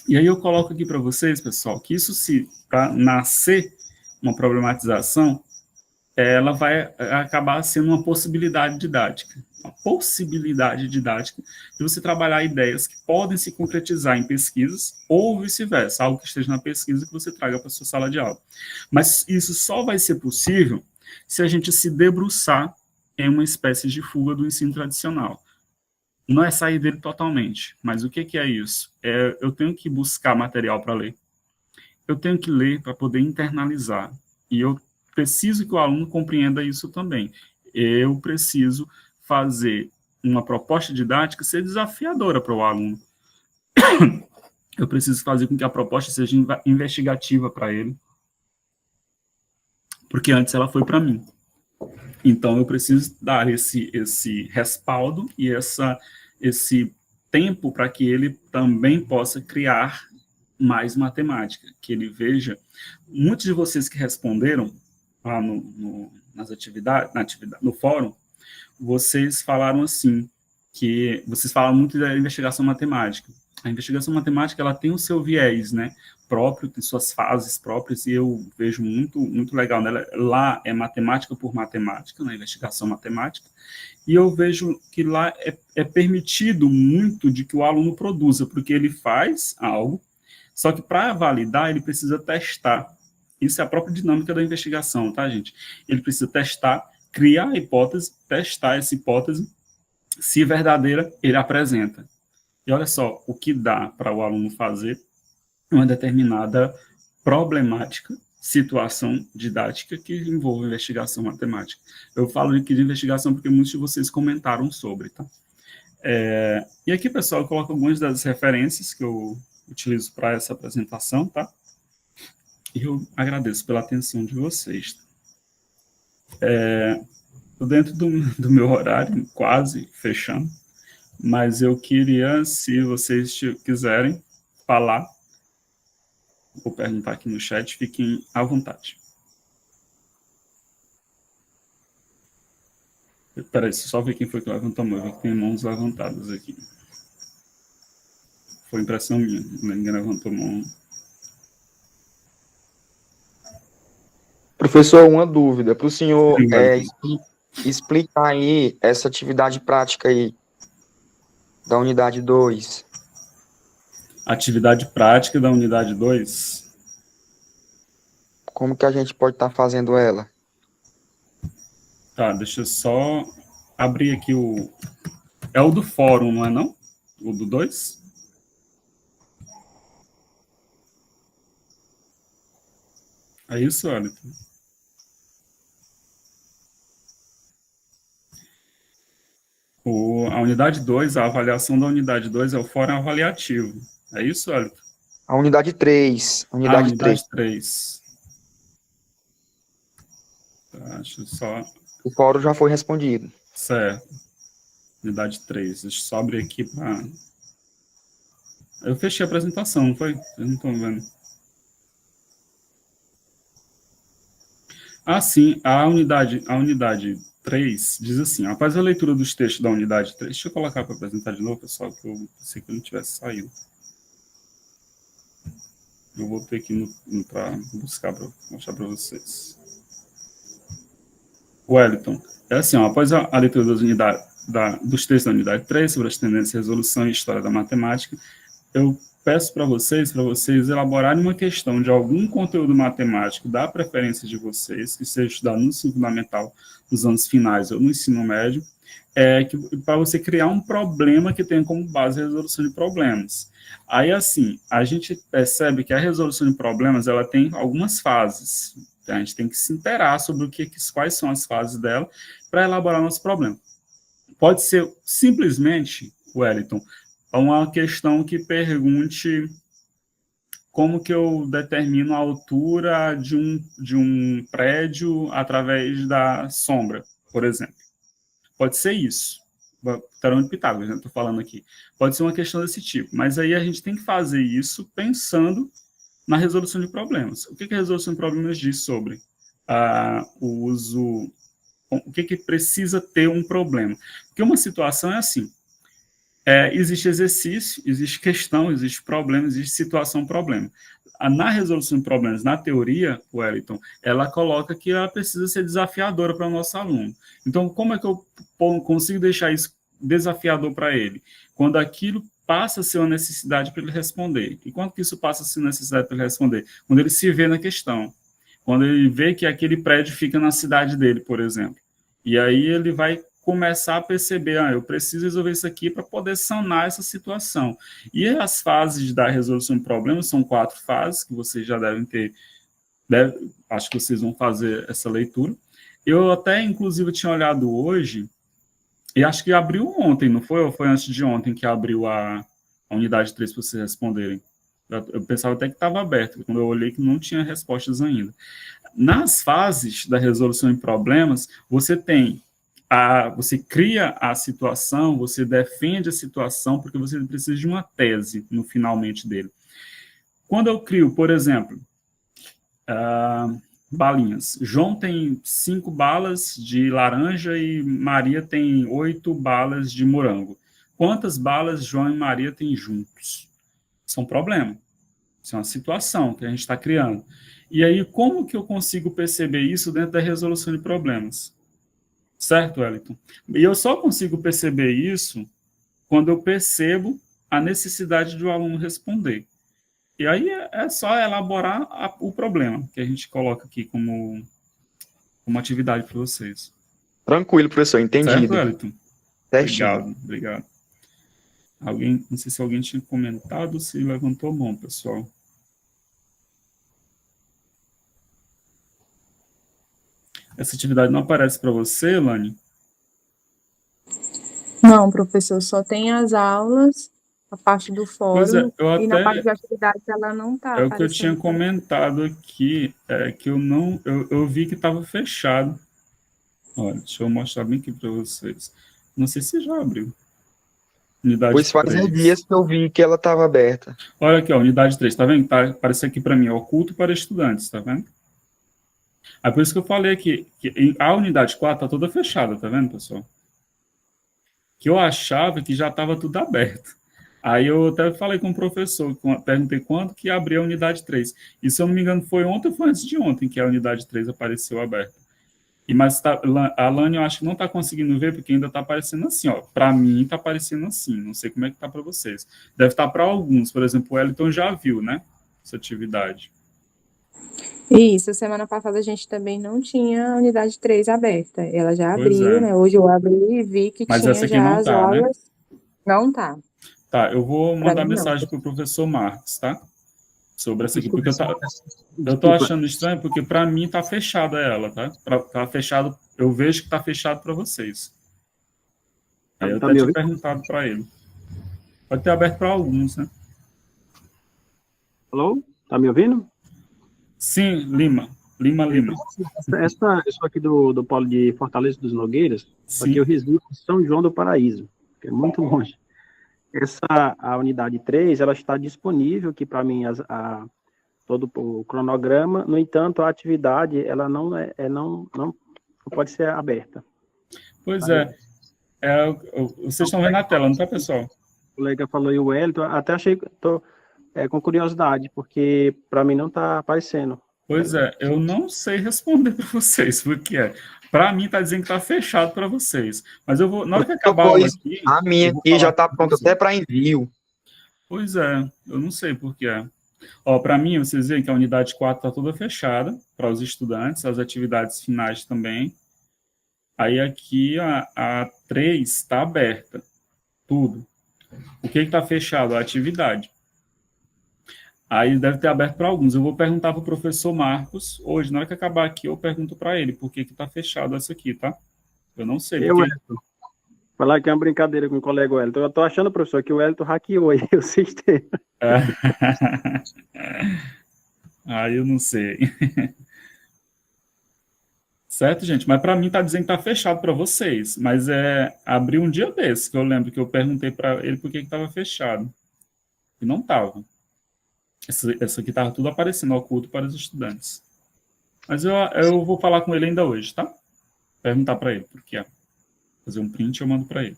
E aí eu coloco aqui para vocês, pessoal, que isso, para nascer uma problematização, ela vai acabar sendo uma possibilidade didática de você trabalhar ideias que podem se concretizar em pesquisas ou vice-versa, algo que esteja na pesquisa que você traga para a sua sala de aula. Mas isso só vai ser possível se a gente se debruçar em uma espécie de fuga do ensino tradicional. Não é sair dele totalmente, mas o que é isso? Eu tenho que buscar material para ler. Eu tenho que ler para poder internalizar. E eu preciso que o aluno compreenda isso também. Eu preciso fazer uma proposta didática ser desafiadora para o aluno. Eu preciso fazer com que a proposta seja investigativa para ele. Porque antes ela foi para mim. Então, eu preciso dar esse respaldo e esse tempo para que ele também possa criar mais matemática, que ele veja. Muitos de vocês que responderam lá nas atividades, no fórum, vocês falaram assim, que vocês falam muito da investigação matemática. A investigação matemática, ela tem o seu viés, né, próprio, tem suas fases próprias, e eu vejo muito legal nela. Lá é matemática por matemática, na investigação matemática, e eu vejo que lá é permitido muito de que o aluno produza, porque ele faz algo, só que para validar ele precisa testar. Isso é a própria dinâmica da investigação, tá, gente? Ele precisa testar, criar a hipótese, testar essa hipótese, se verdadeira, ele apresenta. E olha só, o que dá para o aluno fazer uma determinada problemática, situação didática que envolve investigação matemática. Eu falo aqui de investigação porque muitos de vocês comentaram sobre, tá? E aqui, pessoal, eu coloco algumas das referências que eu utilizo para essa apresentação, tá? E eu agradeço pela atenção de vocês. Estou dentro do meu horário, quase fechando, mas eu queria, se vocês quiserem falar, vou perguntar aqui no chat, fiquem à vontade. Espera aí, só ver quem foi que levantou a mão, eu vi que tem mãos levantadas aqui. Foi impressão minha, ninguém levantou a mão. Professor, uma dúvida para o senhor explicar aí essa atividade prática aí da unidade 2. Atividade prática da unidade 2? Como que a gente pode estar fazendo ela? Tá, deixa eu só abrir aqui o... É o do fórum, não é não? O do 2? É isso, Wellington? A unidade 2, a avaliação da unidade 2 é o fórum avaliativo. É isso, Wellington? A unidade 3. Unidade 3. Tá, deixa eu só... O fórum já foi respondido. Certo. Unidade 3. Deixa eu só abrir aqui para... Eu fechei a apresentação, não foi? Vocês não estão vendo. Ah, sim. A unidade 3 diz assim: após a leitura dos textos da unidade 3... Deixa eu colocar para apresentar de novo, pessoal, que eu pensei que eu não tivesse saído. Eu voltei aqui para buscar, para mostrar para vocês. Wellington, é assim, após a leitura dos textos da unidade 3, sobre as tendências, resolução e história da matemática, eu peço para vocês elaborarem uma questão de algum conteúdo matemático da preferência de vocês, que seja estudado no ensino fundamental, nos anos finais ou no ensino médio, para você criar um problema que tenha como base a resolução de problemas. Aí, assim, a gente percebe que a resolução de problemas, ela tem algumas fases. A gente tem que se interar sobre quais são as fases dela para elaborar nosso problema. Pode ser simplesmente, Wellington, uma questão que pergunte como que eu determino a altura de um prédio através da sombra, por exemplo. Pode ser isso. Teorema de Pitágoras, né? Estou falando aqui. Pode ser uma questão desse tipo, mas aí a gente tem que fazer isso pensando na resolução de problemas. O que a resolução de problemas diz sobre o uso... O que precisa ter um problema? Porque uma situação é assim, existe exercício, existe questão, existe problema, existe situação, problema. Na resolução de problemas, na teoria, Wellington, ela coloca que ela precisa ser desafiadora para o nosso aluno. Então, como é que eu consigo deixar isso desafiador para ele? Quando aquilo passa a ser uma necessidade para ele responder. E quando que isso passa a ser uma necessidade para ele responder? Quando ele se vê na questão. Quando ele vê que aquele prédio fica na cidade dele, por exemplo. E aí ele vai começar a perceber, eu preciso resolver isso aqui para poder sanar essa situação. E as fases da resolução de problemas são 4 fases, que vocês já devem ter, acho que vocês vão fazer essa leitura. Eu até, inclusive, tinha olhado hoje, e acho que abriu ontem, não foi? Ou foi antes de ontem que abriu a unidade 3 para vocês responderem? Eu pensava até que estava aberto, quando eu olhei que não tinha respostas ainda. Nas fases da resolução de problemas, você cria a situação, você defende a situação, porque você precisa de uma tese no finalmente dele. Quando eu crio, por exemplo, balinhas. João tem 5 balas de laranja e Maria tem 8 balas de morango. Quantas balas João e Maria têm juntos? Isso é um problema. Isso é uma situação que a gente está criando. E aí, como que eu consigo perceber isso dentro da resolução de problemas? Certo, Wellington? E eu só consigo perceber isso quando eu percebo a necessidade do aluno responder. E aí é só elaborar o problema que a gente coloca aqui como atividade para vocês. Tranquilo, professor, entendido. Certo, Wellington? Obrigado. Não sei se alguém tinha comentado, se levantou a mão, pessoal. Essa atividade não aparece para você, Lani? Não, professor, só tem as aulas, a parte do Pois é, fórum, e na parte de atividades ela não está é o que eu tinha aparecendo. comentado aqui, que eu vi que estava fechado. Olha, deixa eu mostrar bem aqui para vocês. Não sei se já abriu. Unidade Pois faz 3. dias que eu vi que ela estava aberta. Olha aqui, ó, unidade 3, tá vendo? Tá, aparece aqui para mim, oculto para estudantes, tá vendo? É por isso que eu falei aqui, que a unidade 4 tá toda fechada, tá vendo, pessoal? Que eu achava que já estava tudo aberto. Aí eu até falei com o professor, perguntei quando que abriu a unidade 3. E se eu não me engano, foi ontem ou foi antes de ontem que a unidade 3 apareceu aberta. Mas a Lani eu acho que não está conseguindo ver, porque ainda está aparecendo assim, ó. Para mim está aparecendo assim, não sei como é que está para vocês. Deve estar para alguns, por exemplo, o Wellington já viu, né? Essa atividade. Isso, semana passada a gente também não tinha a unidade 3 aberta. Ela já Pois abriu, é. né? Hoje eu abri e vi que Mas tinha essa aqui já não as tá, né? aulas. Não tá. Tá, eu vou Pra mandar mim, não. mensagem para o professor Marcos, tá? Sobre essa aqui, porque eu tô Desculpa. achando estranho, porque para mim tá fechada ela, tá? Tá fechado, eu vejo que tá fechado para vocês. Aí eu Tá até me tinha ouvindo? perguntado para ele. Pode ter aberto para alguns, né? Alô? Tá me ouvindo? Sim, Lima. Lima. Eu sou aqui do Polo de Fortaleza dos Nogueiras, só que Sim. eu resido em São João do Paraíso, que é muito longe. A unidade 3, ela está disponível aqui para mim, todo o cronograma, no entanto, a atividade, ela não pode ser aberta. Pois é. Vocês estão vendo na tela, não tá, pessoal? O colega falou aí o Wellington, até achei, tô com curiosidade, porque para mim não está aparecendo. Pois é, eu não sei responder para vocês, porque para mim tá dizendo que tá fechado para vocês. Mas eu vou, na hora que acabar a aula aqui, a minha aqui já está pronta até para envio. Pois é, eu não sei por que é. Ó, para mim, vocês veem que a unidade 4 está toda fechada para os estudantes, as atividades finais também. Aí aqui a 3 está aberta, tudo. O que está fechado? A atividade. Aí deve ter aberto para alguns. Eu vou perguntar para o professor Marcos hoje, na hora que acabar aqui, eu pergunto para ele por que está fechado essa aqui, tá? Eu não sei. Porque... Falar que é uma brincadeira com o colega Wellington. Eu tô achando, professor, que o Wellington hackeou aí o sistema. Aí eu não sei. Certo, gente? Mas para mim tá dizendo que tá fechado para vocês. Mas abriu um dia desse, que eu lembro que eu perguntei para ele por que estava fechado. E não estava. Essa aqui estava tudo aparecendo oculto para os estudantes. Mas eu vou falar com ele ainda hoje, tá? Perguntar para ele por que é. Fazer um print e eu mando para ele.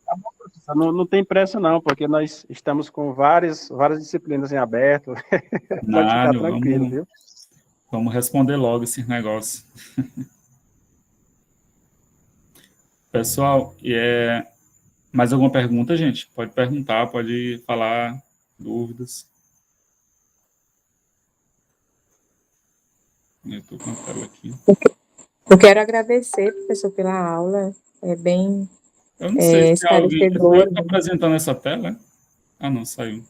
Tá bom, professor. Não tem pressa não, porque nós estamos com várias disciplinas em aberto. Pode ficar tranquilo, viu? Vamos responder logo esse negócio. Pessoal, mais alguma pergunta, gente? Pode perguntar, pode falar, dúvidas. Eu estou com a tela aqui. Eu quero agradecer, professor, pela aula. É bem eu não sei se alguém está apresentando essa tela. Ah, não, saiu.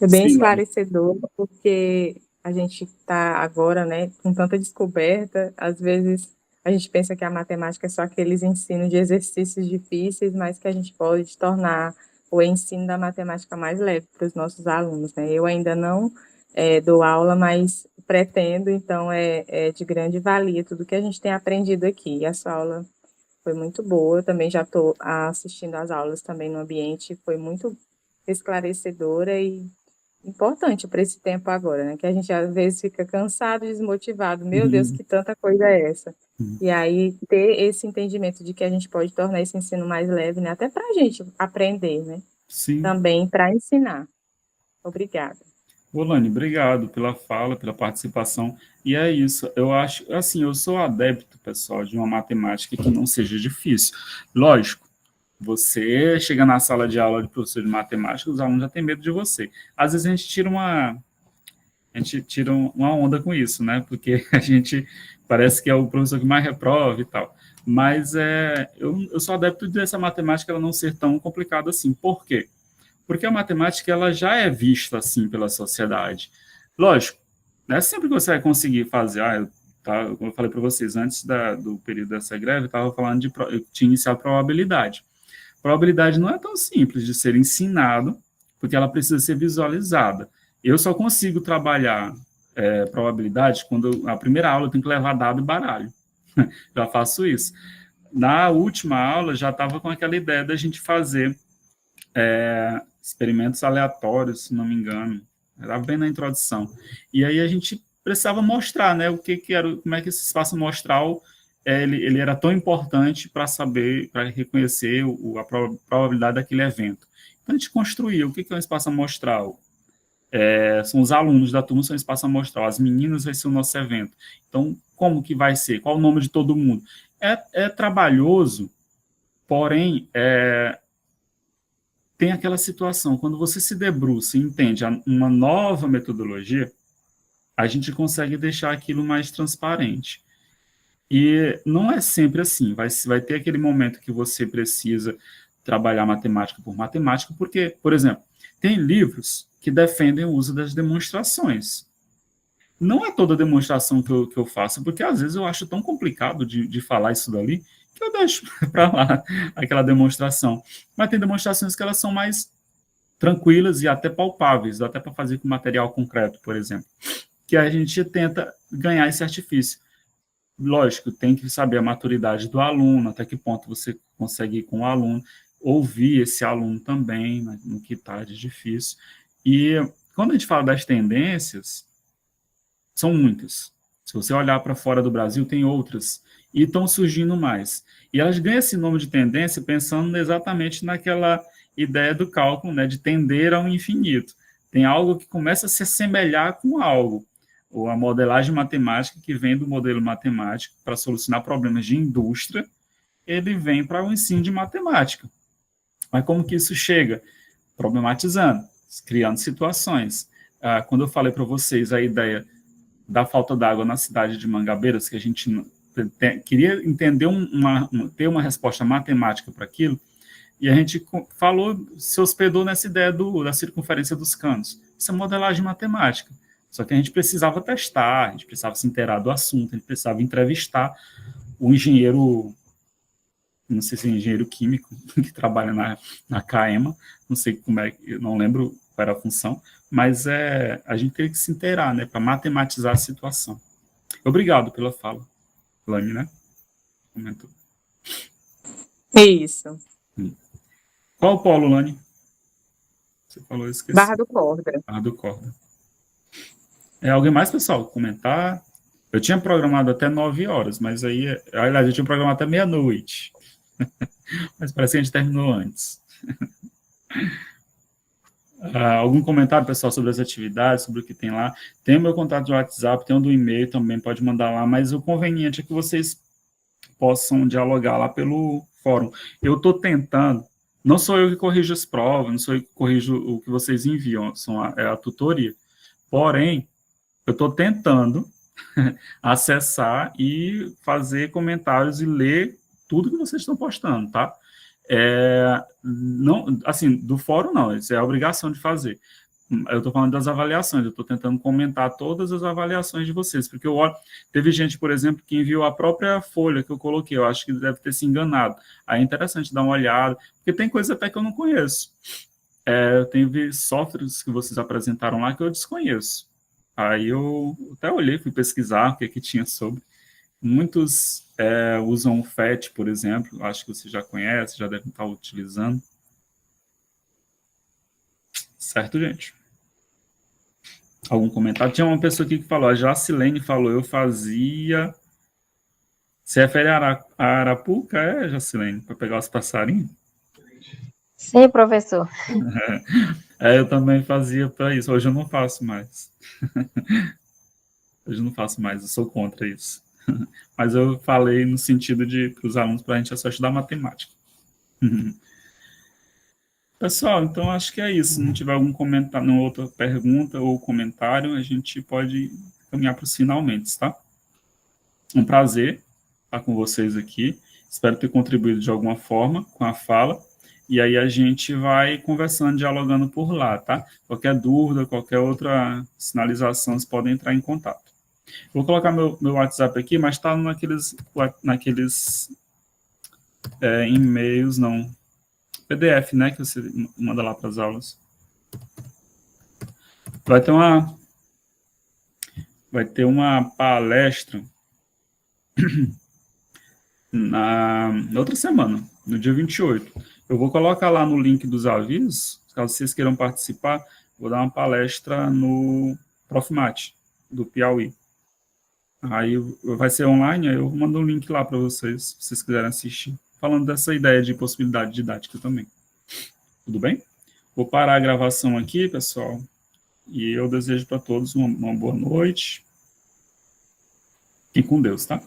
É bem esclarecedor, porque a gente está agora, né, com tanta descoberta. Às vezes a gente pensa que a matemática é só aqueles ensinos de exercícios difíceis, mas que a gente pode tornar o ensino da matemática mais leve para os nossos alunos, né? Eu ainda não dou aula, mas pretendo, então é de grande valia tudo que a gente tem aprendido aqui. E essa aula foi muito boa, eu também já estou assistindo às aulas também no ambiente, foi muito esclarecedora e importante para esse tempo agora, né? Que a gente às vezes fica cansado, desmotivado. Meu Deus, que tanta coisa é essa? E aí ter esse entendimento de que a gente pode tornar esse ensino mais leve, né? Até para a gente aprender, né? Sim. Também para ensinar. Obrigada. Olane, obrigado pela fala, pela participação. E é isso, eu acho, assim, eu sou adepto, pessoal, de uma matemática que não seja difícil. Lógico, você chega na sala de aula de professor de matemática, os alunos já têm medo de você. Às vezes a gente tira uma onda com isso, né? Porque a gente parece que é o professor que mais reprova e tal. Mas eu sou adepto dessa matemática ela não ser tão complicada assim. Por quê? Porque a matemática ela já é vista assim pela sociedade. Lógico, não é sempre que você vai conseguir fazer, tá? Como eu falei para vocês, antes do período dessa greve, eu estava falando eu tinha iniciado probabilidade. Probabilidade não é tão simples de ser ensinado, porque ela precisa ser visualizada. Eu só consigo trabalhar probabilidade quando a primeira aula eu tenho que levar dado e baralho. Já faço isso. Na última aula, já estava com aquela ideia da gente fazer experimentos aleatórios, se não me engano. Estava bem na introdução. E aí a gente precisava mostrar, né, o que era, como é que esse espaço amostral ele era tão importante para saber, para reconhecer a probabilidade daquele evento. Então a gente construía o que é um espaço amostral. São os alunos da turma, são espaço amostral. As meninas vai ser o nosso evento. Então, como que vai ser? Qual o nome de todo mundo? É trabalhoso, porém, tem aquela situação, quando você se debruça e entende uma nova metodologia, a gente consegue deixar aquilo mais transparente. E não é sempre assim, vai ter aquele momento que você precisa trabalhar matemática por matemática, porque, por exemplo, tem livros que defendem o uso das demonstrações. Não é toda demonstração que eu faço, porque às vezes eu acho tão complicado de falar isso dali, que eu deixo para lá aquela demonstração. Mas tem demonstrações que elas são mais tranquilas e até palpáveis, dá até para fazer com material concreto, por exemplo, que a gente tenta ganhar esse artifício. Lógico, tem que saber a maturidade do aluno, até que ponto você consegue ir com o aluno, ouvir esse aluno também, né, no que está de difícil. E quando a gente fala das tendências, são muitas. Se você olhar para fora do Brasil, tem outras, e estão surgindo mais. E elas ganham esse nome de tendência pensando exatamente naquela ideia do cálculo, né, de tender ao infinito. Tem algo que começa a se assemelhar com algo, ou a modelagem matemática que vem do modelo matemático para solucionar problemas de indústria, ele vem para o ensino de matemática. Mas como que isso chega? Problematizando, criando situações. Quando eu falei para vocês a ideia da falta d'água na cidade de Mangabeiras, que a gente queria entender ter uma resposta matemática para aquilo, e a gente se hospedou nessa ideia da circunferência dos canos. Isso é modelagem matemática. Só que a gente precisava testar, a gente precisava se inteirar do assunto, a gente precisava entrevistar o engenheiro, não sei se é engenheiro químico, que trabalha na CAEMA, não sei como eu não lembro qual era a função, mas a gente teve que se inteirar, né, para matematizar a situação. Obrigado pela fala, Lani, né? Comentou. Isso. Qual o polo, Lani? Você falou, eu esqueci. Barra do Corda. Barra do Corda. Alguém mais, pessoal? Comentar? Eu tinha programado até 9 horas, mas aí, aliás, eu tinha programado até meia-noite. Mas parece que a gente terminou antes. Algum comentário, pessoal, sobre as atividades, sobre o que tem lá? Tem o meu contato de WhatsApp, tem o do e-mail também, pode mandar lá, mas o conveniente é que vocês possam dialogar lá pelo fórum. Eu estou tentando, não sou eu que corrijo as provas, não sou eu que corrijo o que vocês enviam, é a tutoria. Porém, eu estou tentando acessar e fazer comentários e ler tudo que vocês estão postando, tá? Não, assim, do fórum não, isso é a obrigação de fazer. Eu estou falando das avaliações, eu estou tentando comentar todas as avaliações de vocês, porque eu olho, teve gente, por exemplo, que enviou a própria folha que eu coloquei, eu acho que deve ter se enganado. Aí é interessante dar uma olhada, porque tem coisa até que eu não conheço. Eu tenho softwares que vocês apresentaram lá que eu desconheço. Aí eu até olhei, fui pesquisar o que tinha sobre. Muitos usam o FET, por exemplo, acho que você já conhece, já deve estar utilizando. Certo, gente? Algum comentário? Tinha uma pessoa aqui que falou, a Jacilene falou, eu fazia... Se refere a Arapuca, Jacilene, para pegar os passarinhos? Sim, professor. Eu também fazia para isso. Hoje eu não faço mais. Hoje eu não faço mais, eu sou contra isso. Mas eu falei no sentido de para os alunos, para a gente só estudar matemática. Pessoal, então acho que é isso. Se não tiver algum comentário, nenhuma outra pergunta ou comentário, a gente pode caminhar para os finalmente, tá? Um prazer estar com vocês aqui. Espero ter contribuído de alguma forma com a fala. E aí a gente vai conversando, dialogando por lá, tá? Qualquer dúvida, qualquer outra sinalização, vocês podem entrar em contato. Vou colocar meu WhatsApp aqui, mas está naqueles e-mails, não. PDF, né, que você manda lá para as aulas. Vai ter uma palestra na outra semana, no dia 28. Eu vou colocar lá no link dos avisos, caso vocês queiram participar, vou dar uma palestra no Profmat, do Piauí. Aí vai ser online, aí eu mando um link lá para vocês, se vocês quiserem assistir, falando dessa ideia de possibilidade didática também. Tudo bem? Vou parar a gravação aqui, pessoal, e eu desejo para todos uma boa noite. Fiquem com Deus, tá?